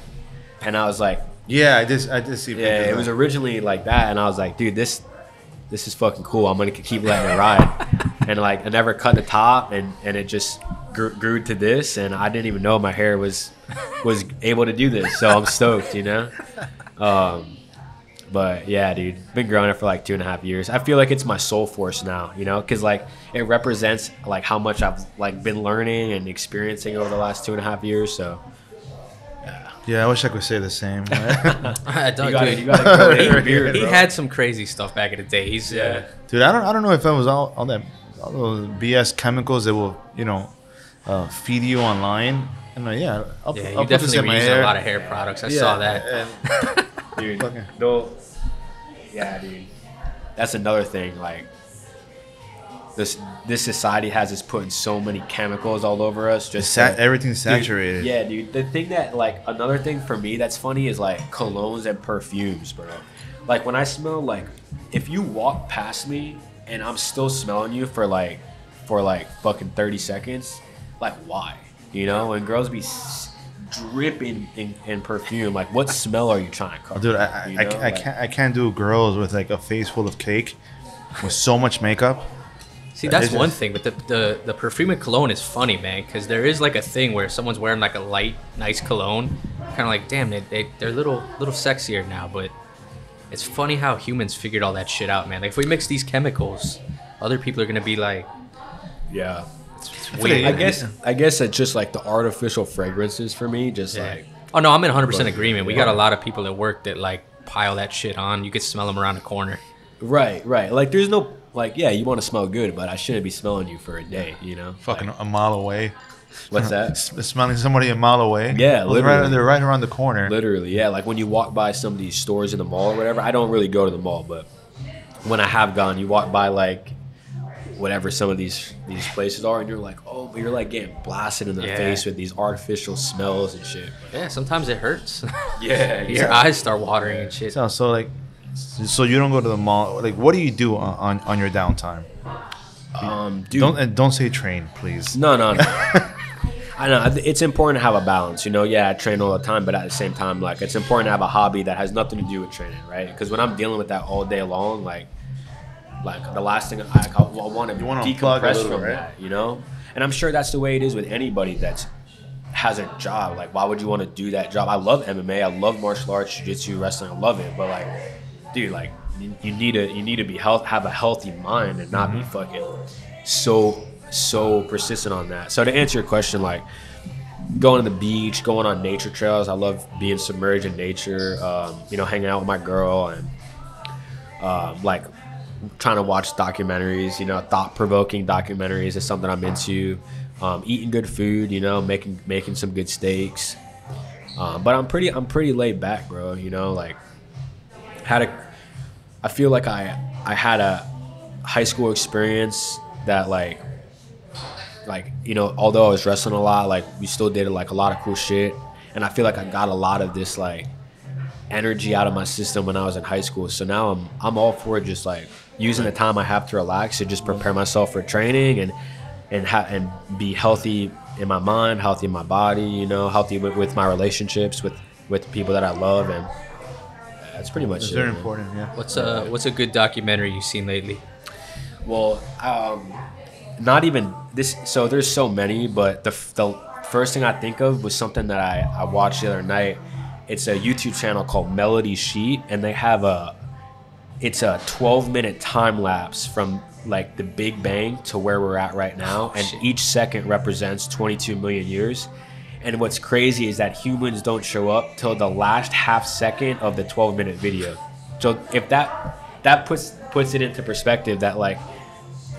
and I was like, yeah, I did see. Yeah, it was originally like that, and I was like, dude, this is fucking cool. I'm gonna keep letting it ride, and like I never cut the top, and it just grew to this, and I didn't even know my hair was able to do this, so I'm stoked, you know. But yeah, dude, been growing it for like 2.5 years. I feel like it's my soul force now, you know, because like it represents like how much I've like been learning and experiencing over the last 2.5 years. So Yeah, I wish I could say the same. I don't, you gotta grow it in your he, beard, he bro. had some crazy stuff back in the day. He's Dude, I don't know if that was all those BS chemicals that will, feed you online. And yeah, I'll you put this definitely in were my using hair. a lot of hair products. I saw that. And, Dude, Fucking- no. Yeah, dude. That's another thing. Like this society has us putting so many chemicals all over us. Just everything's Dude, saturated. yeah, dude. The thing that like another thing for me that's funny is like colognes and perfumes, bro. Like when I smell like if you walk past me and I'm still smelling you for like fucking 30 seconds, like why? You know, and girls be dripping in perfume. Like what smell are you trying to cover? Dude, I can't do girls with like a face full of cake with so much makeup. See, that's It's one just- thing, but the perfume and cologne is funny, man, because there is like a thing where someone's wearing like a light, nice cologne, kind of like, damn, they're a little sexier now, but it's funny how humans figured all that shit out, man. Like if we mix these chemicals, other people are gonna be like, Yeah. it's weird. I guess it's just like the artificial fragrances for me, just Yeah. like Oh no, I'm in 100% agreement. We got a lot of people at work that like pile that shit on. You could smell them around the corner. right. Like there's no like yeah, you want to smell good, but I shouldn't be smelling you for a day, you know? Fucking Like, a mile away. what's that? Smelling somebody a mile away. Yeah, Well, literally. they're right around the corner. Literally, yeah. Like when you walk by some of these stores in the mall or whatever. I don't really go to the mall, but when I have gone, you walk by like whatever some of these places are, and you're like, oh, but you're like getting blasted in the Yeah. face with these artificial smells and shit. Yeah, sometimes it hurts. Yeah, Your eyes start watering and shit. So like, so you don't go to the mall. Like, what do you do on your downtime? Dude, Don't say train, please. no. I know it's important to have a balance, you know. Yeah, I train all the time, but at the same time, like it's important to have a hobby that has nothing to do with training, right? Because when I'm dealing with that all day long, like the last thing I want to You wanna unplug a decompress little, from right? that, you know. And I'm sure that's the way it is with anybody that has a job. Like, why would you want to do that job? I love MMA, I love martial arts, jiu-jitsu, wrestling, I love it, but like, dude, like you need to be have a healthy mind and not be fucking so persistent on that. So to answer your question, like going to the beach, going on nature trails, I love being submerged in nature, hanging out with my girl and like trying to watch documentaries, thought-provoking documentaries is something I'm into. Eating good food, making some good steaks. But I'm pretty laid back, bro, like I feel like I had a high school experience that like although I was wrestling a lot, like we still did like a lot of cool shit, and I feel like I got a lot of this like energy out of my system when I was in high school. So now I'm all for just like using the time I have to relax to just prepare myself for training and be healthy in my mind, healthy in my body, healthy with my relationships with people that I love, and that's pretty much It's it. very man. important. Yeah. What's a good documentary you've seen lately? Well, not even this. So there's so many, but the first thing I think of was something that I watched the other night. It's a YouTube channel called Melody Sheet, and they have it's a 12-minute time lapse from like the Big Bang to where we're at right now, and shit. each second represents 22 million years. And what's crazy is that humans don't show up till the last half second of the 12-minute video. So if that puts it into perspective that like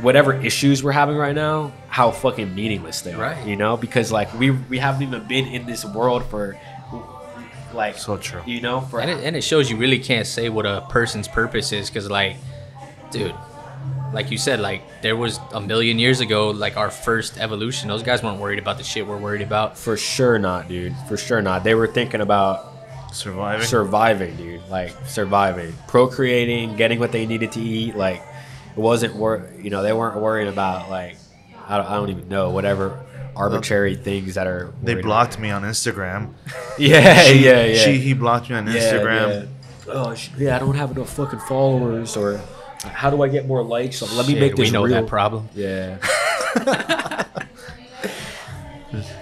whatever issues we're having right now, how fucking meaningless they are, Right. because like we haven't even been in this world for like So true. for And it shows you really can't say what a person's purpose is, because like, dude, like you said, like there was a million years ago, like our first evolution, those guys weren't worried about the shit we're worried about. For sure not, dude. For sure not. They were thinking about surviving, dude. Like surviving, procreating, getting what they needed to eat. Like it wasn't they weren't worried about like I don't even know whatever arbitrary things that are. They worried blocked me on Instagram. about. Yeah. He blocked me on Instagram. Yeah. Oh, I don't have enough fucking followers, or how do I get more likes? So let me Shit, make this we know real. that problem. Yeah.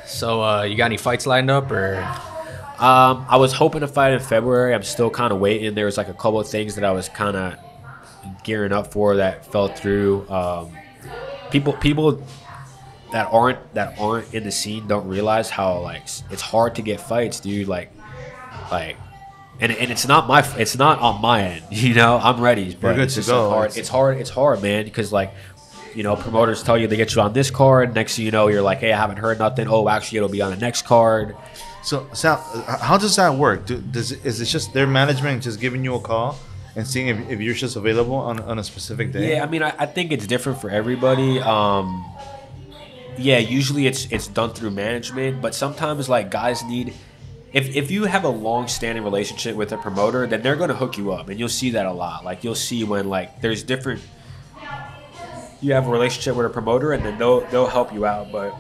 So you got any fights lined up, or I was hoping to fight in February. I'm still kind of waiting. There was like a couple of things that I was kind of gearing up for that fell through. People that aren't in the scene don't realize how like it's hard to get fights, dude. Like, and it's not on my end. You know, I'm ready, but it's just hard. It's hard, man, because like, you know, promoters tell you they get you on this card. Next thing you know, you're like, hey, I haven't heard nothing. Oh, actually, it'll be on the next card. So, Sal, how does that work? Is it just their management just giving you a call and seeing if you're just available on a specific day? Yeah, I mean, I think it's different for everybody. Yeah, usually it's done through management, but sometimes like guys need. If you have a long-standing relationship with a promoter, then they're going to hook you up, and you'll see that a lot. Like you'll see when like there's different. You have a relationship with a promoter, and then they'll help you out, but.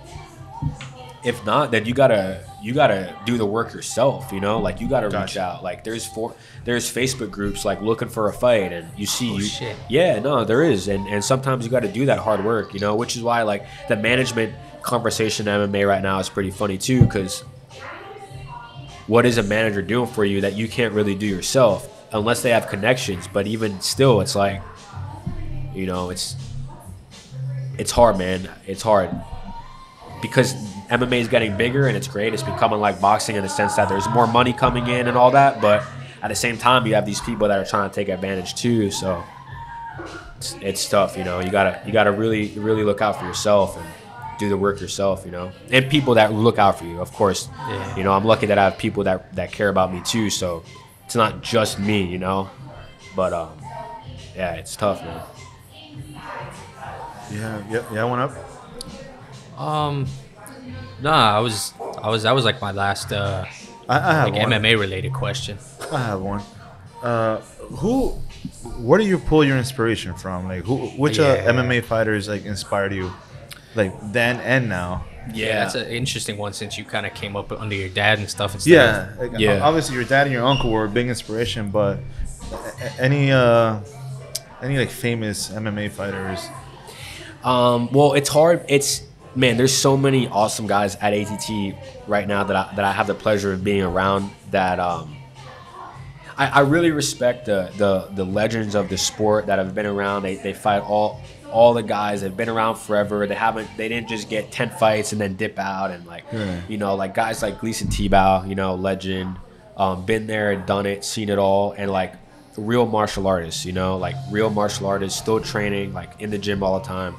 If not, then you gotta do the work yourself. You know, like you gotta reach out. Like there's Facebook groups like looking for a fight, and you see shit. Yeah, no, there is, and sometimes you got to do that hard work. You know, which is why like the management conversation in MMA right now is pretty funny too, because what is a manager doing for you that you can't really do yourself unless they have connections? But even still, it's like, you know, it's hard, man. It's hard. Because MMA is getting bigger and it's great. It's becoming like boxing in the sense that there's more money coming in and all that. But at the same time, you have these people that are trying to take advantage too. So it's tough, you know. You gotta really look out for yourself and do the work yourself, you know. And people that look out for you, of course. Yeah. You know, I'm lucky that I have people that care about me too. So it's not just me, you know. But yeah, it's tough, man. Yeah, I went up. Nah, that was like my last I have like one. MMA related question. I have one. Where do you pull your inspiration from? Like which MMA fighters like inspired you, like then and now? Yeah, that's an interesting one since you kind of came up under your dad and stuff. Obviously, your dad and your uncle were a big inspiration, but any like famous MMA fighters? Well, it's hard. Man, there's so many awesome guys at ATT right now that I have the pleasure of being around. That I really respect the legends of the sport that have been around. They fight all the guys that have been around forever. They didn't just get 10 fights and then dip out, and like you know, like guys like Gleason Tebow, you know, legend, been there, done it, seen it all, and like real martial artists, you know, like real martial artists still training, like in the gym all the time.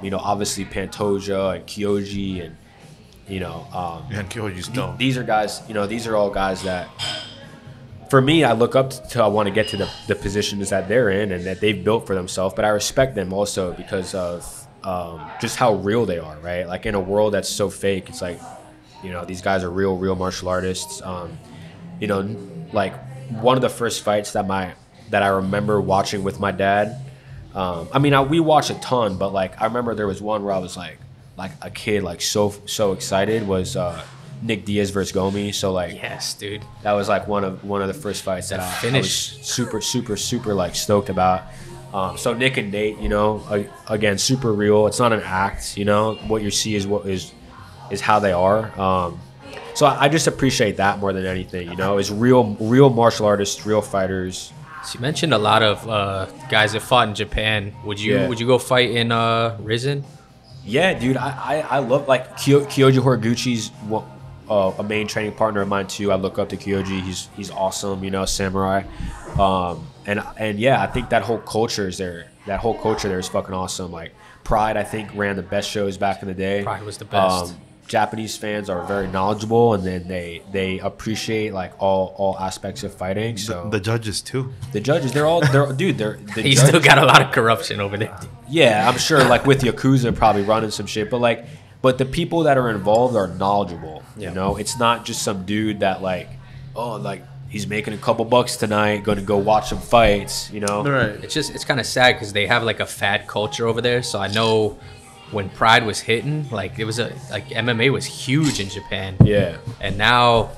You know, obviously Pantoja and Kyoji, and you know, Kyoji's dope. These are guys, you know, these are all guys that, for me, I look up to. I want to get to the positions that they're in and that they've built for themselves. But I respect them also because of just how real they are, right? Like in a world that's so fake, it's like, you know, these guys are real martial artists. You know, like one of the first fights that I remember watching with my dad. I mean, we watched a ton, but like I remember there was one where I was like a kid, like so excited, was Nick Diaz versus Gomi. So like, yes, dude, that was like one of the first fights that I was super like stoked about. So Nick and Nate, you know, again, super real. It's not an act, you know. What you see is how they are. So I just appreciate that more than anything, you know. Is real martial artists, real fighters. So you mentioned a lot of guys that fought in Japan. Would you go fight in Risen? Yeah, dude. I love like Kyoji Horiguchi's a main training partner of mine too. I look up to Kyoji. He's awesome, you know, samurai. And yeah, I think that whole culture is there. That whole culture there is fucking awesome. Like Pride, I think, ran the best shows back in the day. Pride was the best. Japanese fans are very knowledgeable, and then they appreciate like all aspects of fighting. So the judges too. The judges, they're He's still got a lot of corruption over there. Yeah, I'm sure like with Yakuza probably running some shit, but the people that are involved are knowledgeable. You know, it's not just some dude that like, oh, like he's making a couple bucks tonight, going to go watch some fights. You know, right? It's kind of sad because they have like a fad culture over there. So I know. When Pride was hitting, like it was like MMA was huge in Japan. Yeah. And now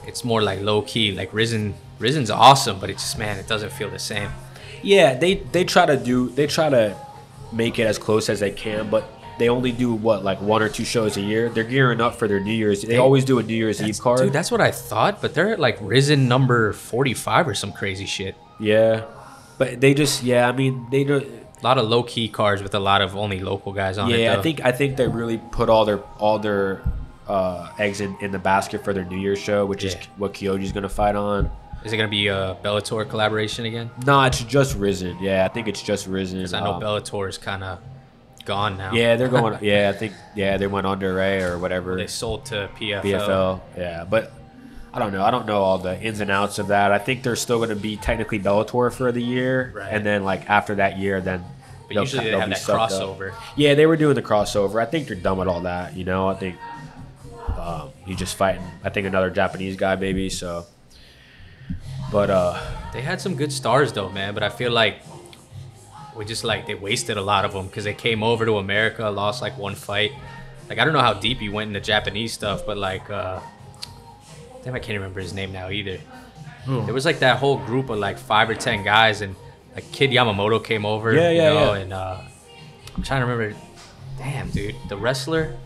it's more like low key. Like Risen's awesome, but it's just, man, it doesn't feel the same. Yeah, they try to make it as close as they can, but they only do what, like 1 or 2 shows a year. They're gearing up for their New Year's. They always do a New Year's Eve card. Dude, that's what I thought, but they're at like Risen number 45 or some crazy shit. Yeah, but they just I mean they do. A lot of low key cards with a lot of only local guys on it. Yeah, though. I think they really put all their eggs in the basket for their New Year's show, which is what Kyoji's gonna fight on. Is it gonna be a Bellator collaboration again? No, it's just Risen. Yeah, I think it's just Risen. Because I know Bellator is kind of gone now. Yeah, they're going. Yeah, I think they went under, right, or whatever. They sold to PFL. PFL. Yeah, but I don't know. I don't know all the ins and outs of that. I think they're still going to be technically Bellator for the year, right. And then like after that year, then. But usually they have that crossover. Yeah, they were doing the crossover. I think they're done with all that. You know, I think he's just fighting. I think another Japanese guy, maybe. So, but they had some good stars though, man. But I feel like they wasted a lot of them because they came over to America, lost like 1 fight. Like I don't know how deep he went into Japanese stuff, but like, damn, I can't remember his name now either. Ooh. There was like that whole group of like 5 or 10 guys, and like Kid Yamamoto came over. And I'm trying to remember. Damn, dude, the wrestler.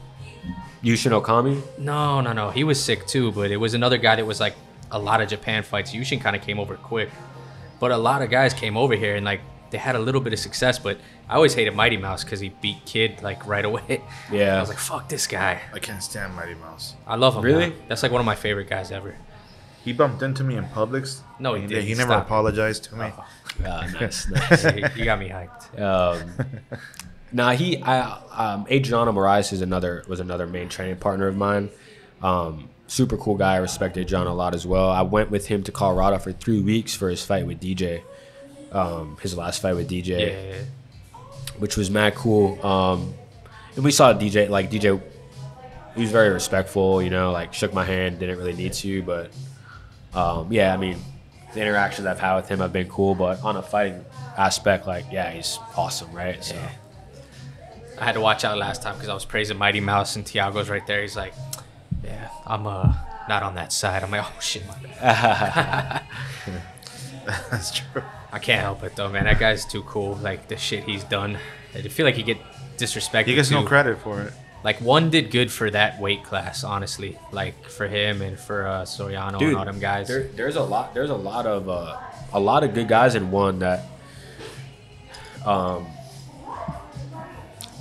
Yushin Okami. No, he was sick too, but it was another guy that was like a lot of Japan fights. Yushin kind of came over quick, but a lot of guys came over here and like they had a little bit of success. But I always hated Mighty Mouse because he beat Kid like right away. Yeah, I was like, fuck this guy. I can't stand Mighty Mouse. I love him. Really? Now. That's like one of my favorite guys ever. He bumped into me in Publix. No, he didn't. He never apologized to me. Nice. You got me hyped. Adriano Moraes was another main training partner of mine. Super cool guy. I respect Adriano a lot as well. I went with him to Colorado for 3 weeks for his fight with DJ. His last fight with DJ, which was mad cool. And we saw DJ. Like DJ, he was very respectful. You know, like shook my hand. Didn't really need to, but I mean, the interactions I've had with him have been cool. But on a fighting aspect, like he's awesome, right? So. I had to watch out last time because I was praising Mighty Mouse and Tiago's right there. He's like, yeah, I'm not on that side. I'm like, oh shit, my bad. That's true. I can't help it though, man. That guy's too cool. Like the shit he's done. I feel like he get disrespected. He gets too. no credit for it. Like one did good for that weight class, honestly. Like for him and for Soriano and all them guys. There's a lot of good guys in one that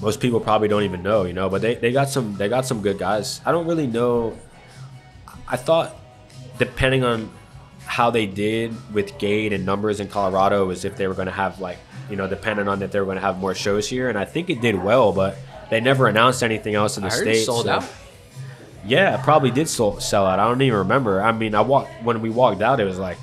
most people probably don't even know, you know, but they got some good guys. I don't really know. I thought depending on how they did with gate and numbers in Colorado was if they were going to have like, you know, depending on if they were going to have more shows here, and I think it did well, but they never announced anything else in the States. It sold out. Yeah, it probably did sell out. I don't even remember. I mean, when we walked out, it was like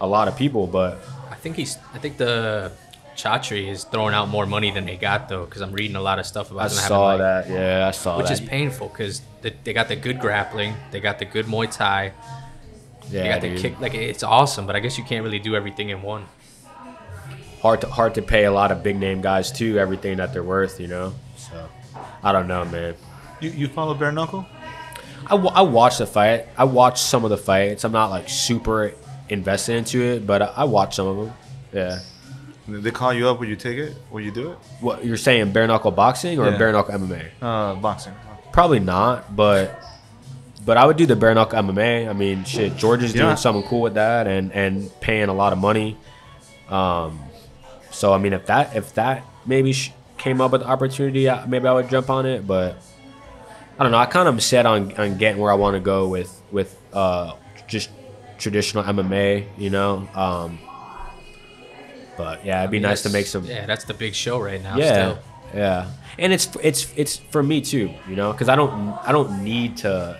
a lot of people, but I think the Chatri is throwing out more money than they got though, because I'm reading a lot of stuff about them having that. Yeah, I saw which that. is painful because they got the good grappling, they got the good Muay Thai, they got the kick. Like it's awesome, but I guess you can't really do everything in one. Hard to pay a lot of big name guys too everything that they're worth, you know. So I don't know, man. You follow Bare Knuckle? I watched the fight. I watched some of the fights. I'm not like super invested into it, but I watched some of them. Yeah. They call you up. Would you take it? Would you do it? What you're saying, bare knuckle boxing or bare knuckle MMA? Boxing. Probably not, but I would do the bare knuckle MMA. I mean, shit, George is doing something cool with that and paying a lot of money. So I mean, if that maybe came up with the opportunity, maybe I would jump on it. But I don't know. I kind of am set on getting where I want to go with just traditional MMA, you know. But yeah, it'd be nice to make some. Yeah, that's the big show right now. Yeah, still. yeah, and it's for me too, you know, because I don't need to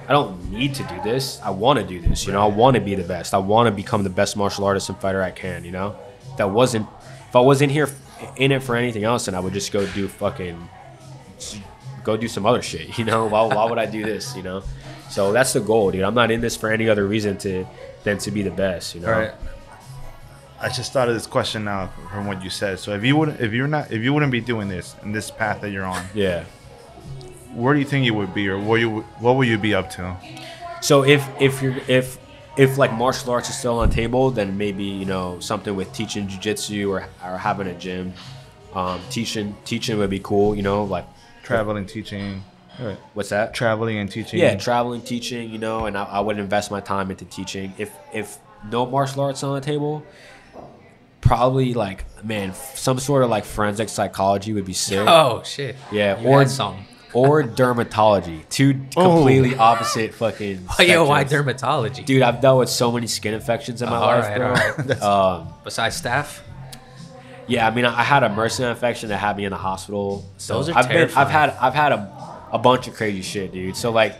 do this. I want to do this, you know. I want to be the best. I want to become the best martial artist and fighter I can, you know. If I wasn't here in it for anything else, then I would just go do some other shit, you know. Why would I do this, you know? So that's the goal, dude. I'm not in this for any other reason than to be the best, you know. All right. I just thought of this question now from what you said. So if you wouldn't be doing this in this path that you're on, yeah, where do you think you would be, or what would you be up to? So if like martial arts is still on the table, then maybe, you know, something with teaching jiu-jitsu or having a gym. Teaching would be cool, you know, like traveling, teaching. Right. What's that? Traveling and teaching. Yeah, traveling, teaching, and I would invest my time into teaching. If no martial arts on the table, probably like, man, some sort of like forensic psychology would be sick. Oh shit. Yeah, You had something. or dermatology. Two completely opposite fucking Oh, yo, why spectrums. dermatology? Dude, I've dealt with so many skin infections in my life, bro. All right. Besides staph? Yeah, I mean, I had a MRSA infection that had me in the hospital. So Those are I've terrifying. had a bunch of crazy shit, dude. So like,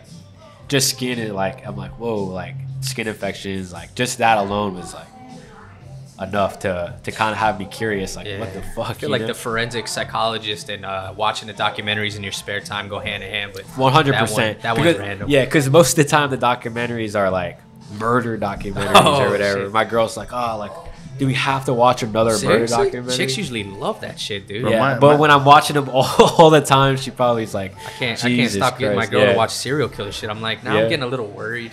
just skin and like, I'm like, whoa, like skin infections, like just that alone was like enough to kind of have me curious, like what the fuck. I feel like the forensic psychologist and watching the documentaries in your spare time go hand in hand, but 100%. That one's random. Yeah, because most of the time the documentaries are like murder documentaries or whatever. Shit. My girl's like, oh, like, do we have to watch another murder Seriously? documentary? Chicks usually love that shit, dude. Bro, Yeah, but when I'm watching them all the time, she probably is like, I can't Jesus stop getting my Christ. girl Yeah. to watch serial killer shit. I'm like, now Yeah. I'm getting a little worried.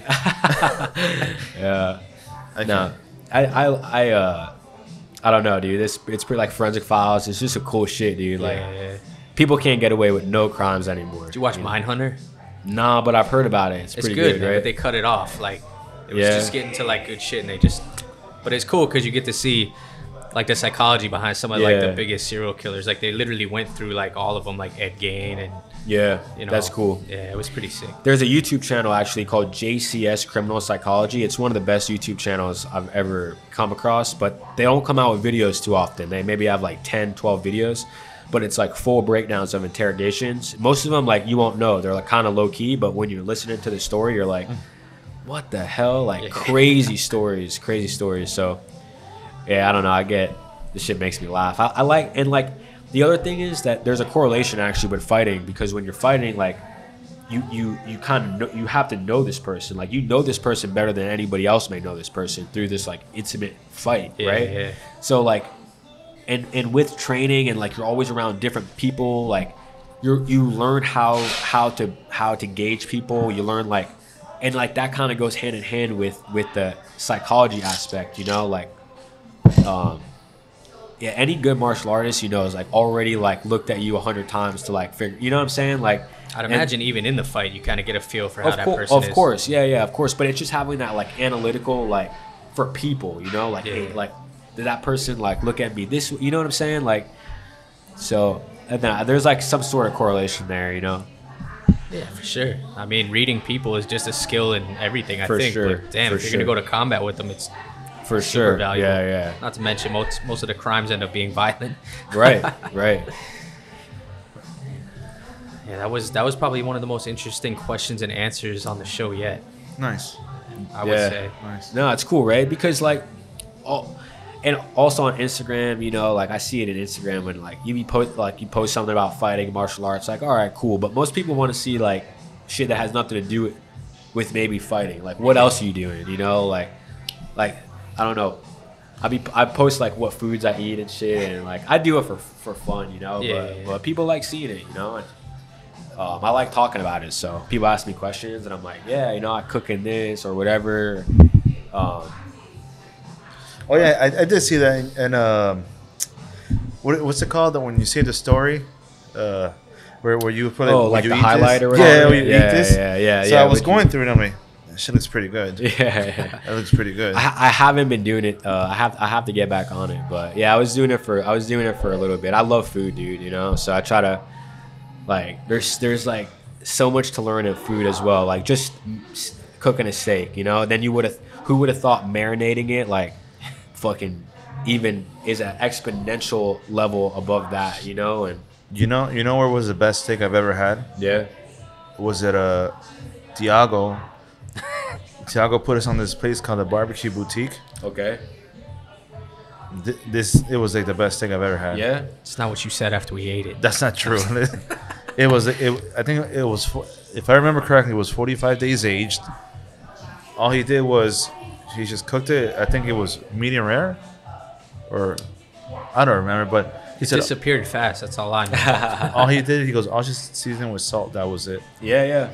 Yeah. No, I don't know, dude. It's pretty like Forensic Files. It's just a cool shit, dude. Like, Yeah. people can't get away with no crimes anymore. Did you watch know? Mindhunter? Nah, but I've heard about it. It's It's pretty good, man, right? but they cut it off. Like, it was Yeah. just getting to like good shit, and they just. But it's cool because you get to see like the psychology behind some of like the Yeah. biggest serial killers. Like they literally went through like all of them, like Ed Gein, and Yeah, that's cool. Yeah, it was pretty sick. There's a YouTube channel actually called JCS Criminal Psychology. It's one of the best YouTube channels I've ever come across, but they don't come out with videos too often. They maybe have like 10, 12 videos, but it's like full breakdowns of interrogations. Most of them, like, you won't know. They're like kind of low key, but when you're listening to the story, you're like, what the hell? Like, crazy stories. So, yeah, I don't know. I get, this shit makes me laugh. I like, and like, the other thing is that there's a correlation actually with fighting, because when you're fighting, like, you kind of know, you have to know this person. Like, you know this person better than anybody else may know this person through this like intimate fight, right? Yeah. So like, and with training and like, you're always around different people. Like, you learn how to gauge people. You learn like, and like that kind of goes hand in hand with the psychology aspect. Like, yeah, any good martial artist, is like already like looked at you 100 times to like figure, you know what I'm saying? Like, I'd imagine even in the fight, you kind of get a feel for how that person is. Of course, yeah, of course. But it's just having that like analytical, like, for people, like, hey, like, did that person like look at me this, you know what I'm saying? Like, so and there's like some sort of correlation there, Yeah, for sure. I mean, reading people is just a skill in everything, I For think. sure, But damn, for if you're going to sure. go to combat with them, it's for super sure. valuable. Yeah. Not to mention, most of the crimes end up being violent. Right. Yeah, that was probably one of the most interesting questions and answers on the show yet, Nice. I would say. Nice. No, it's cool, right? Because like, and also on Instagram, like I see it in Instagram when like you post something about fighting, martial arts, like, all right, cool. But most people want to see like shit that has nothing to do with maybe fighting. Like, what else are you doing? Like I don't know. I post like what foods I eat and shit, and like I do it for fun, But people like seeing it, and I like talking about it. So people ask me questions, and I'm like, yeah, I cook in this or whatever. Oh yeah, I did see that. And what's it called? That when you say the story, where you put like you the eat highlight this? or whatever? Yeah, when you eat Yeah, this. yeah. So I was going through it. I'm like, that shit looks pretty good. Yeah. That looks pretty good. I haven't been doing it. I have to get back on it, but yeah, I was doing it for a little bit. I love food, dude. So I try to, like, there's like so much to learn in food as well. Like just cooking a steak, Then who would have thought marinating it, like, fucking even is an exponential level above that, And You know where was the best steak I've ever had? yeah, Was it Tiago? Tiago put us on this place called the Barbecue Boutique. okay, It was like the best steak I've ever had. yeah, It's not what you said after we ate it. That's not true. I think it was, if I remember correctly, it was 45 days aged. All he did was he just cooked it. I think it was medium rare, or I don't remember. But he It said disappeared fast. That's all I know. all he did. He goes, I'll just season with salt. That was it. yeah.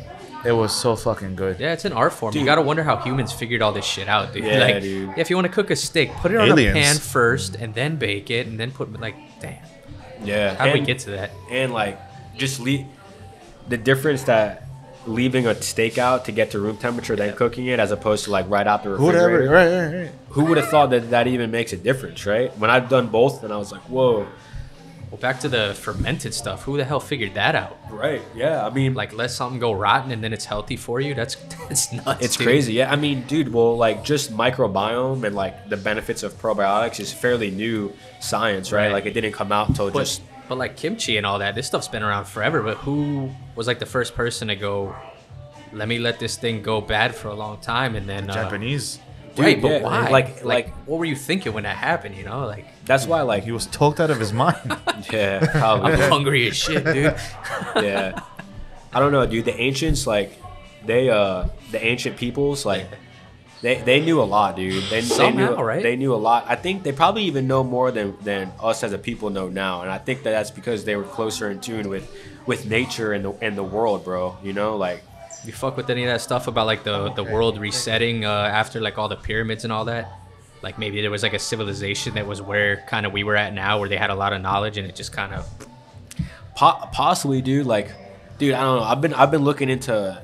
It was so fucking good. Yeah, it's an art form. Dude. You gotta wonder how humans figured all this shit out, dude. Yeah, like, dude. if you want to cook a steak, put it on Aliens. a pan first, and then bake it, and then put damn. Yeah. How did we get to that? And like just the difference that leaving a steak out to get to room temperature, then cooking it, as opposed to like right out the refrigerator. Right. Who would have thought that even makes a difference, right? When I've done both, then I was like, whoa. Well, back to the fermented stuff. Who the hell figured that out? Right. Yeah. I mean, Like, let something go rotten and then it's healthy for you. That's nuts. it's dude. crazy. Yeah. I mean, dude, well, like just microbiome and like the benefits of probiotics is fairly new science, right? Like it didn't come out until just. But like kimchi and all that, this stuff's been around forever. But who was like the first person to go, let me let this thing go bad for a long time, and then Japanese. Dude, right? But yeah, why? like what were you thinking when that happened? You know, like that's why, like, He was talked out of his mind. yeah, probably. I'm hungry as shit, dude. Yeah. I don't know, dude. The ancients, like, the ancient peoples, like, they knew a lot, dude. Somehow, knew, right? They knew a lot. I think they probably even know more than us as a people know now, and I think that's because they were closer in tune with nature and the world, bro. You know, like. You fuck with any of that stuff about like the world resetting after like all the pyramids and all that? Like maybe there was like a civilization that was where kind of we were at now, where they had a lot of knowledge and it just kind of Possibly, dude. Like, dude, I don't know. I've been looking into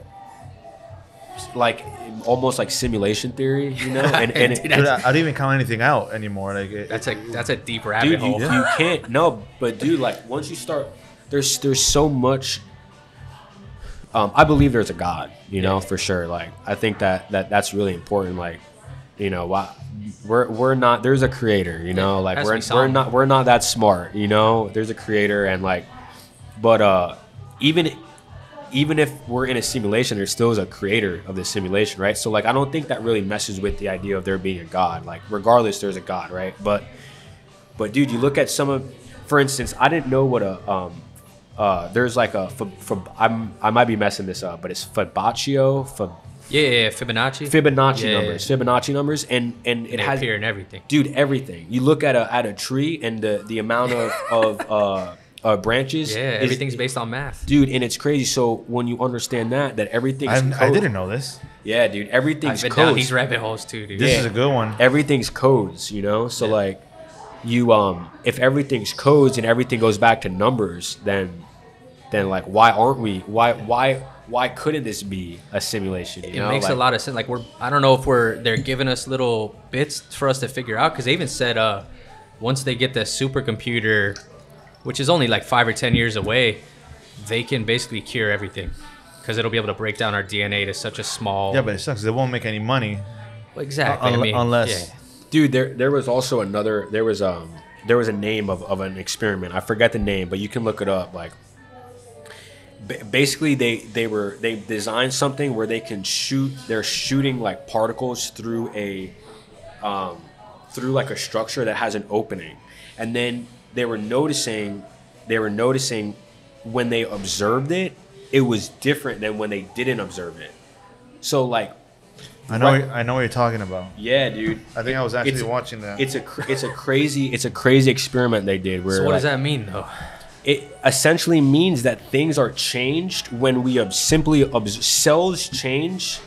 like almost like simulation theory, you know, and Dude, I don't even count anything out anymore. Like that's a deep rabbit dude, hole. you can't. No, but dude, like once you start, there's so much. I believe there's a God, you know, for sure. Like I think that's really important. Like, you know, we're not. There's a creator, you know. Like we're not that smart, you know. There's a creator, and like, but even if we're in a simulation, there still is a creator of the simulation, right? So like, I don't think that really messes with the idea of there being a God. Like, regardless, there's a God, right? But dude, you look at some of, for instance, I didn't know what a there's like a I might be messing this up, but it's Fibonacci. Fibonacci numbers, and it has appear in everything. Dude, everything. You look at a tree and the amount of branches. Yeah, everything's based on math. Dude, and it's crazy. So when you understand that everything's I didn't know this. Yeah, dude, everything's I've been codes. down these rabbit holes too, dude. This is a good one. Everything's codes, you know. So like, you if everything's codes and everything goes back to numbers, then like why aren't we? Why couldn't this be a simulation? You It know? makes like, a lot of sense. Like I don't know if they're giving us little bits for us to figure out, because they even said once they get the supercomputer, which is only like 5 or 10 years away, they can basically cure everything, because it'll be able to break down our DNA to such a small. Yeah, but it sucks. They won't make any money. Well, exactly. I mean, unless. yeah. Dude, there was also there was a name of an experiment. I forget the name, but you can look it up. Like, basically they designed something where they can they're shooting like particles through like a structure that has an opening, and then they were noticing when they observed it was different than when they didn't observe it. So like, I know what you're talking about. yeah, dude. I think I was actually watching that. It's a crazy experiment they did. Where So what like, does that mean though? It essentially means that things are changed when we cells change,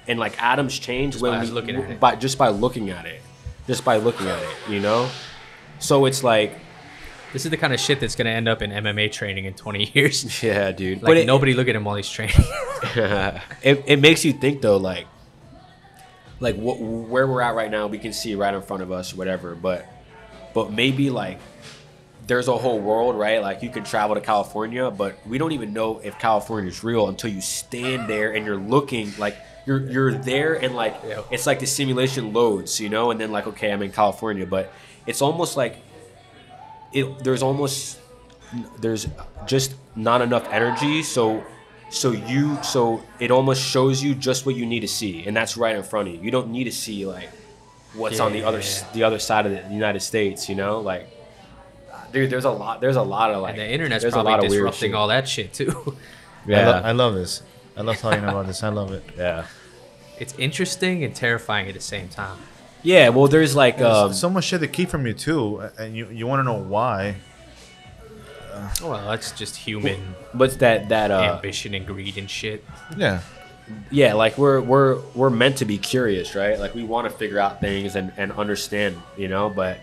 and like atoms change by looking at it. just by looking at it, you know. So it's like, This is the kind of shit that's gonna end up in MMA training in 20 years. yeah, dude. Like nobody look at him while he's training. it makes you think though, like where we're at right now, we can see right in front of us, whatever. But maybe like there's a whole world, right? Like you could travel to California, but we don't even know if California is real until you stand there and you're looking like you're there, and like it's like the simulation loads, you know, and then like, okay, I'm in California, but it's almost like there's just not enough energy, so it almost shows you just what you need to see, and that's right in front of you. You don't need to see like what's on the other side of the United States, you know, like. Dude, there's a lot of like. And the internet's there's probably a lot of weird disrupting shit. all that shit too. Yeah, I love this. I love talking about this. I love it. yeah, It's interesting and terrifying at the same time. yeah. Well, there's like There's so much shit they keep from you too, and you want to know why. Well, that's just human what's that ambition and greed and shit. Yeah. yeah, like we're meant to be curious, right? Like we want to figure out things and understand, you know, but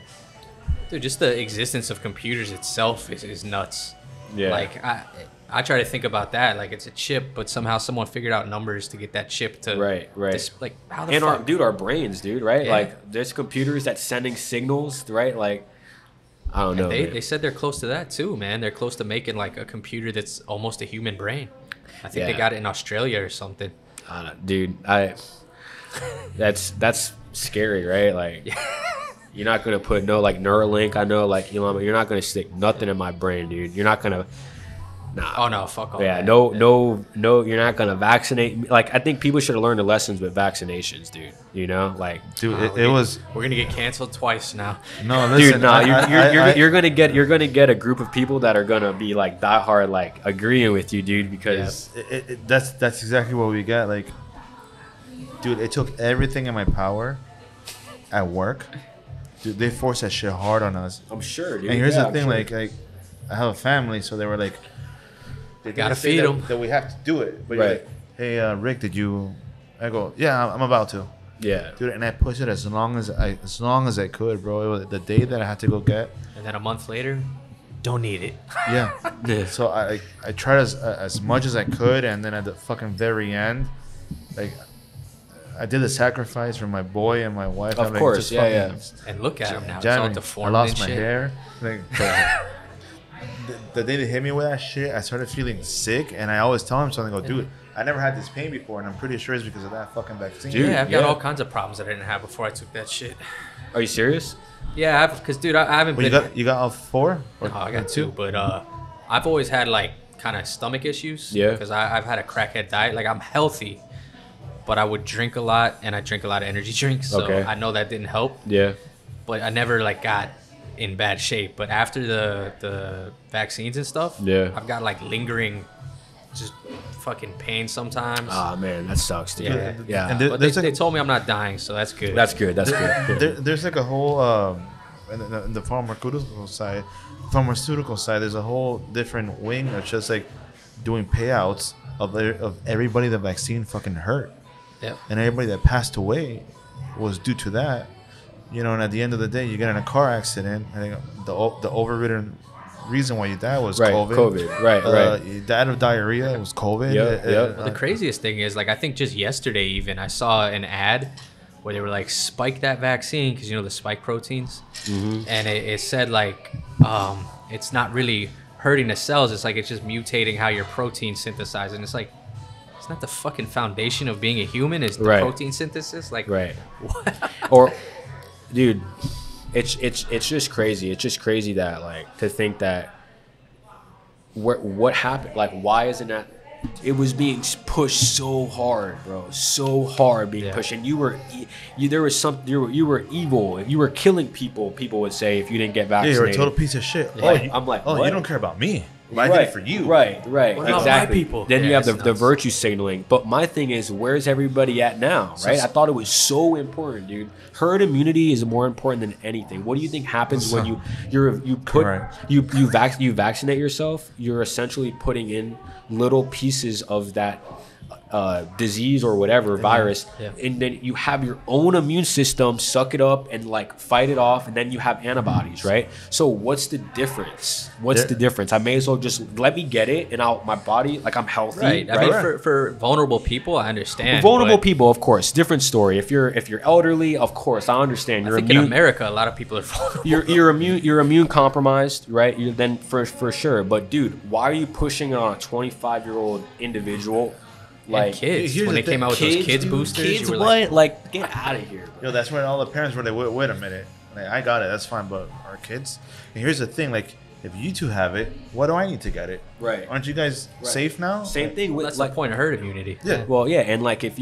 Dude, just the existence of computers itself is nuts. yeah, Like, I try to think about that like it's a chip, but somehow someone figured out numbers to get that chip to Right. like how the And fuck? our brains, dude, right? Yeah. Like there's computers that's sending signals, right? Like I don't know. They said they're close to that too, man. They're close to making like a computer that's almost a human brain. I think they Yeah. got it in Australia or something. Dude, that's scary, right? Like you're not gonna put no like Neuralink. I know, like Elon, you're not gonna stick nothing in my brain, dude. You're not gonna. Nah. Oh no, fuck all Yeah, that. no. You're not gonna vaccinate me. Like I think people should have learned the lessons with vaccinations, dude. You know, like, Dude, Nah, it was We're gonna get canceled twice now. no. Listen, dude, nah. I- You're gonna get a group of people that are gonna be like diehard, like agreeing with you, dude. Because that's exactly what we got. Like, dude, it took everything in my power at work. Dude, they forced that shit hard on us. I'm sure, dude. And here's Yeah, the I'm thing, sure. like I have a family, so they were like, they Gotta didn't say feed that- 'em. that we have to do it. But you're Right. like, hey, Rick, did you? I go, yeah, I'm about to, yeah, dude. And I pushed it as long as I could, bro. It was the day that I had to go get. And then a month later, don't need it. Yeah. Yeah. So I tried as much as I could, and then at the fucking very end, like I did the sacrifice for my boy and my wife. Of I'm like, course, just yeah, fucking And look at him now. It's jamming. all I deformed lost and my shit. hair. Like, the day they hit me with that shit, I started feeling sick, and I always tell him something. I go, dude, I never had this pain before, and I'm pretty sure it's because of that fucking vaccine. Dude. Yeah, I've got yeah. all kinds of problems that I didn't have before I took that shit. Are you serious? Yeah, because dude, I haven't Well, been. you got all four? Or No, I got two, but I've always had like kind of stomach issues. Yeah. Because I've had a crackhead diet. Like I'm healthy, but I would drink a lot, and I drink a lot of energy drinks. So Okay. I know that didn't help. Yeah. But I never like got in bad shape. But after the vaccines and stuff, Yeah. I've got like lingering, just fucking pain sometimes. Ah, man, that sucks, dude. Yeah. Yeah. And but they, there's like they told me I'm not dying, so that's good. That's good. That's good. there's like a whole in the pharmaceutical side, there's a whole different wing that's just like doing payouts of everybody the vaccine fucking hurt, Yep. and everybody that passed away was due to that. You know, and at the end of the day, you get in a car accident. I think the overridden reason why you died was Right, COVID. COVID. Right, right. You died of diarrhea. It was COVID. Yep, yep. Well, the craziest thing is, like, I think just yesterday even I saw an ad where they were like, spike that vaccine, because you know the spike proteins, and it said like, it's not really hurting the cells. It's like it's just mutating how your protein synthesizes, and it's like, it's not the fucking foundation of being a human is the Right. protein synthesis. Like, Right. what? Or, dude, it's just crazy. It's just crazy that like to think that what happened. Like, why isn't that? It was being pushed so hard, bro. So hard being Yeah. pushed, and you were evil. You were killing people. People would say if you didn't get Yeah, vaccinated. you're a total piece of shit. Yeah. Oh, you, I'm like, oh, what? you don't care about me. But I did it for you. Right, What about my exactly. people? Then you Yeah, have the it's nuts. virtue signaling. But my thing is, where's everybody at now, right? I thought it was so important, dude. Herd immunity is more important than anything. What do you think happens when you Correct. vaccinate yourself? You're essentially putting in little pieces of that disease or whatever virus, Yeah. and then you have your own immune system suck it up and like fight it off, and then you have antibodies, right? So what's the difference? What's There- the difference? I may as well just let me get it, and my body, like I'm healthy, Right. I right? mean, for vulnerable people, I understand. Vulnerable but people, of course, different story. If you're elderly, of course, I understand. I You're think in immune. America, a lot of people are vulnerable. You're immune compromised, right? Then for sure. But dude, why are you pushing on a 25-year-old individual? Like kids, here's when the they came thing. out with those kids dude, boosters, kids, you were what? like, Like, get out of here, bro. Yo, that's when all the parents were like, wait a minute. Like, I got it. That's fine. But our kids? And here's the thing. Like, if you two have it, why do I need to get it? Right. Aren't you guys safe now? Same thing with that's like the point of herd immunity. Yeah. Well, yeah, and like if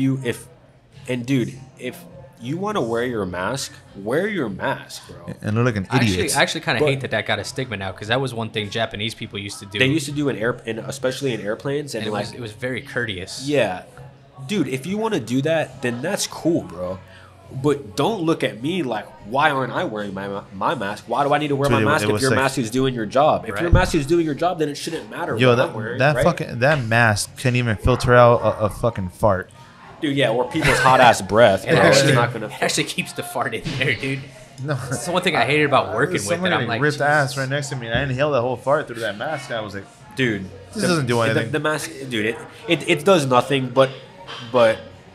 dude, if you want to wear your mask, wear your mask, bro. And look like an I idiot. actually kind of But- hate that got a stigma now, because that was one thing Japanese people used to do. They used to do especially in airplanes, and and like it was very courteous. yeah, dude, if you want to do that, then that's cool, bro. But don't look at me like, why aren't I wearing my mask? Why do I need to wear Dude, my it mask if was your like- mask is doing your job? If your Right. mask is doing your job, then it shouldn't matter Yo, what I'm wearing, right? that mask can't even filter out a fucking fart. Dude, yeah, or people's hot ass breath. It bro. actually, It's not gonna. it actually keeps the fart in there, dude. No. That's the one thing I hated about working with it. Somebody I'm like, ripped Jesus. ass right next to me, and I inhaled that whole fart through that mask. I was like, dude. This doesn't do anything. The mask, dude. It does nothing, but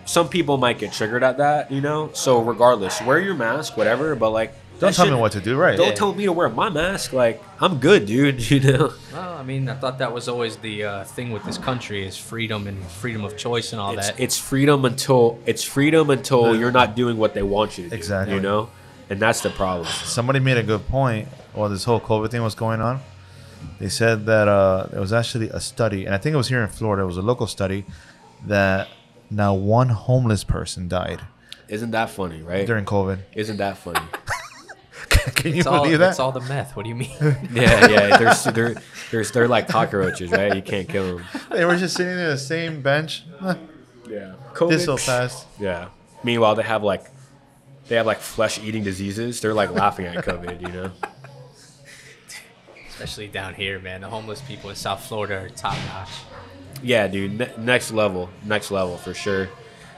some people might get triggered at that, you know. So regardless, wear your mask, whatever. But like, Don't tell me what to do, right? Don't tell me to wear my mask. Like, I'm good, dude. You know. Well, I mean, I thought that was always the thing with this country is freedom and freedom of choice and all that. It's freedom until you're not doing what they want you to do. Exactly. You know, and that's the problem. Somebody made a good point while this whole COVID thing was going on. They said that there was actually a study, and I think it was here in Florida. It was a local study that now one homeless person died. Isn't that funny, right? During COVID. Isn't that funny? Can you believe that? It's all the meth. What do you mean? yeah. They're like cockroaches, right? You can't kill them. They were just sitting in the same bench. Yeah. This so fast. Yeah. Meanwhile, they have like flesh-eating diseases. They're like laughing at COVID, you know. Especially down here, man. The homeless people in South Florida are top notch. Yeah, dude. Next level for sure.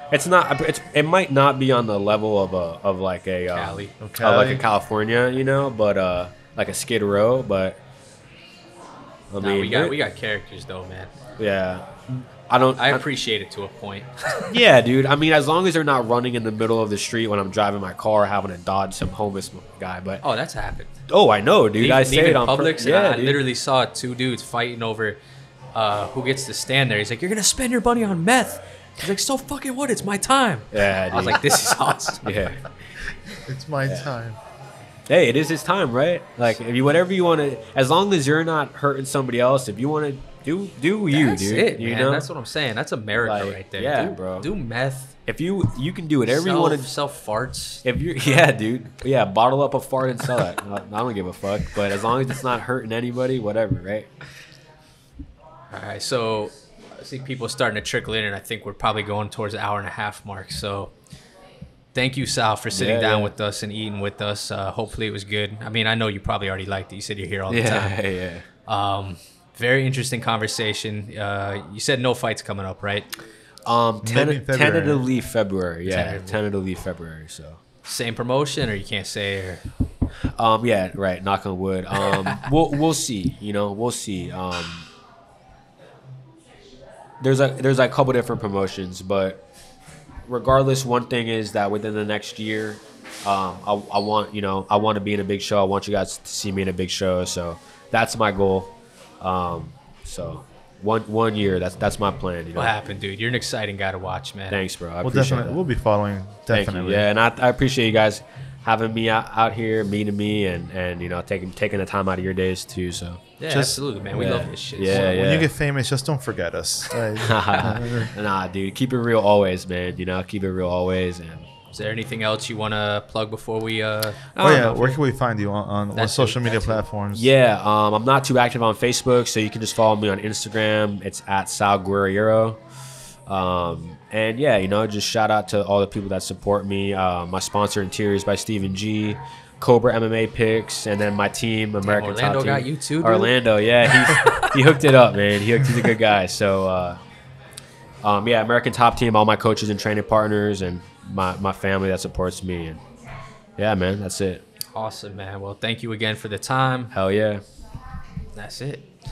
It might not be on the level of like a Cali. like a California, you know, but like a Skid Row. But I mean, we got characters though, man. Yeah, I appreciate it to a point. Yeah, dude. I mean, as long as they're not running in the middle of the street when I'm driving my car, having to dodge some homeless guy. But oh, that's happened. Oh, I know, dude. I say it on Publix. Yeah, I literally saw two dudes fighting over who gets to stand there. He's like, "You're gonna spend your money on meth." He's like, "So fucking what? It's my time." Yeah, dude. I was like, "This is awesome." Yeah. It's my time. Hey, it is his time, right? Like, if you whatever you want to, as long as you're not hurting somebody else, if you want to do you, That's dude. it, you man. know? That's what I'm saying. That's America right there. Yeah, do, bro. Do meth. If you can do whatever you want to. Sell farts. If you, yeah, dude. Yeah, bottle up a fart and sell it. I don't give a fuck. But as long as it's not hurting anybody, whatever, right? All right, so I see people starting to trickle in, and I think we're probably going towards the hour and a half mark. So thank you, Sal, for sitting down with us and eating with us. Hopefully it was good. I mean, I know you probably already liked it. You said you're here all the time. Yeah. Very interesting conversation. You said no fights coming up, right? Tentatively February. Yeah, tentatively February. So same promotion, or you can't say? Or yeah, right. Knock on wood. We'll see. You know, we'll see. There's a couple different promotions, but regardless, one thing is that within the next year, I want to be in a big show. I want you guys to see me in a big show. So that's my goal. So one year, that's my plan. You know? What happened, dude? You're an exciting guy to watch, man. Thanks, bro. We'll be following. Definitely. Thank you. Yeah, and I appreciate you guys having me out here, meeting me, and you know taking the time out of your days too. So yeah, absolutely, man. We love this shit. Yeah, when you get famous, just don't forget us. Nah, dude, keep it real always, man. You know, keep it real always. And is there anything else you want to plug before we? Where can we find you on social media platforms? Yeah, I'm not too active on Facebook, so you can just follow me on Instagram. It's at Sal Guerriero. And yeah, you know, just shout out to all the people that support me. My sponsor, Interiors by Stephen G, Cobra MMA Picks, and then my team, American Top Team. Orlando got you too, dude? Orlando, yeah, he hooked it up, man. He's a good guy. So, yeah, American Top Team, all my coaches and training partners, and my family that supports me. And yeah, man, that's it. Awesome, man. Well, thank you again for the time. Hell yeah. That's it.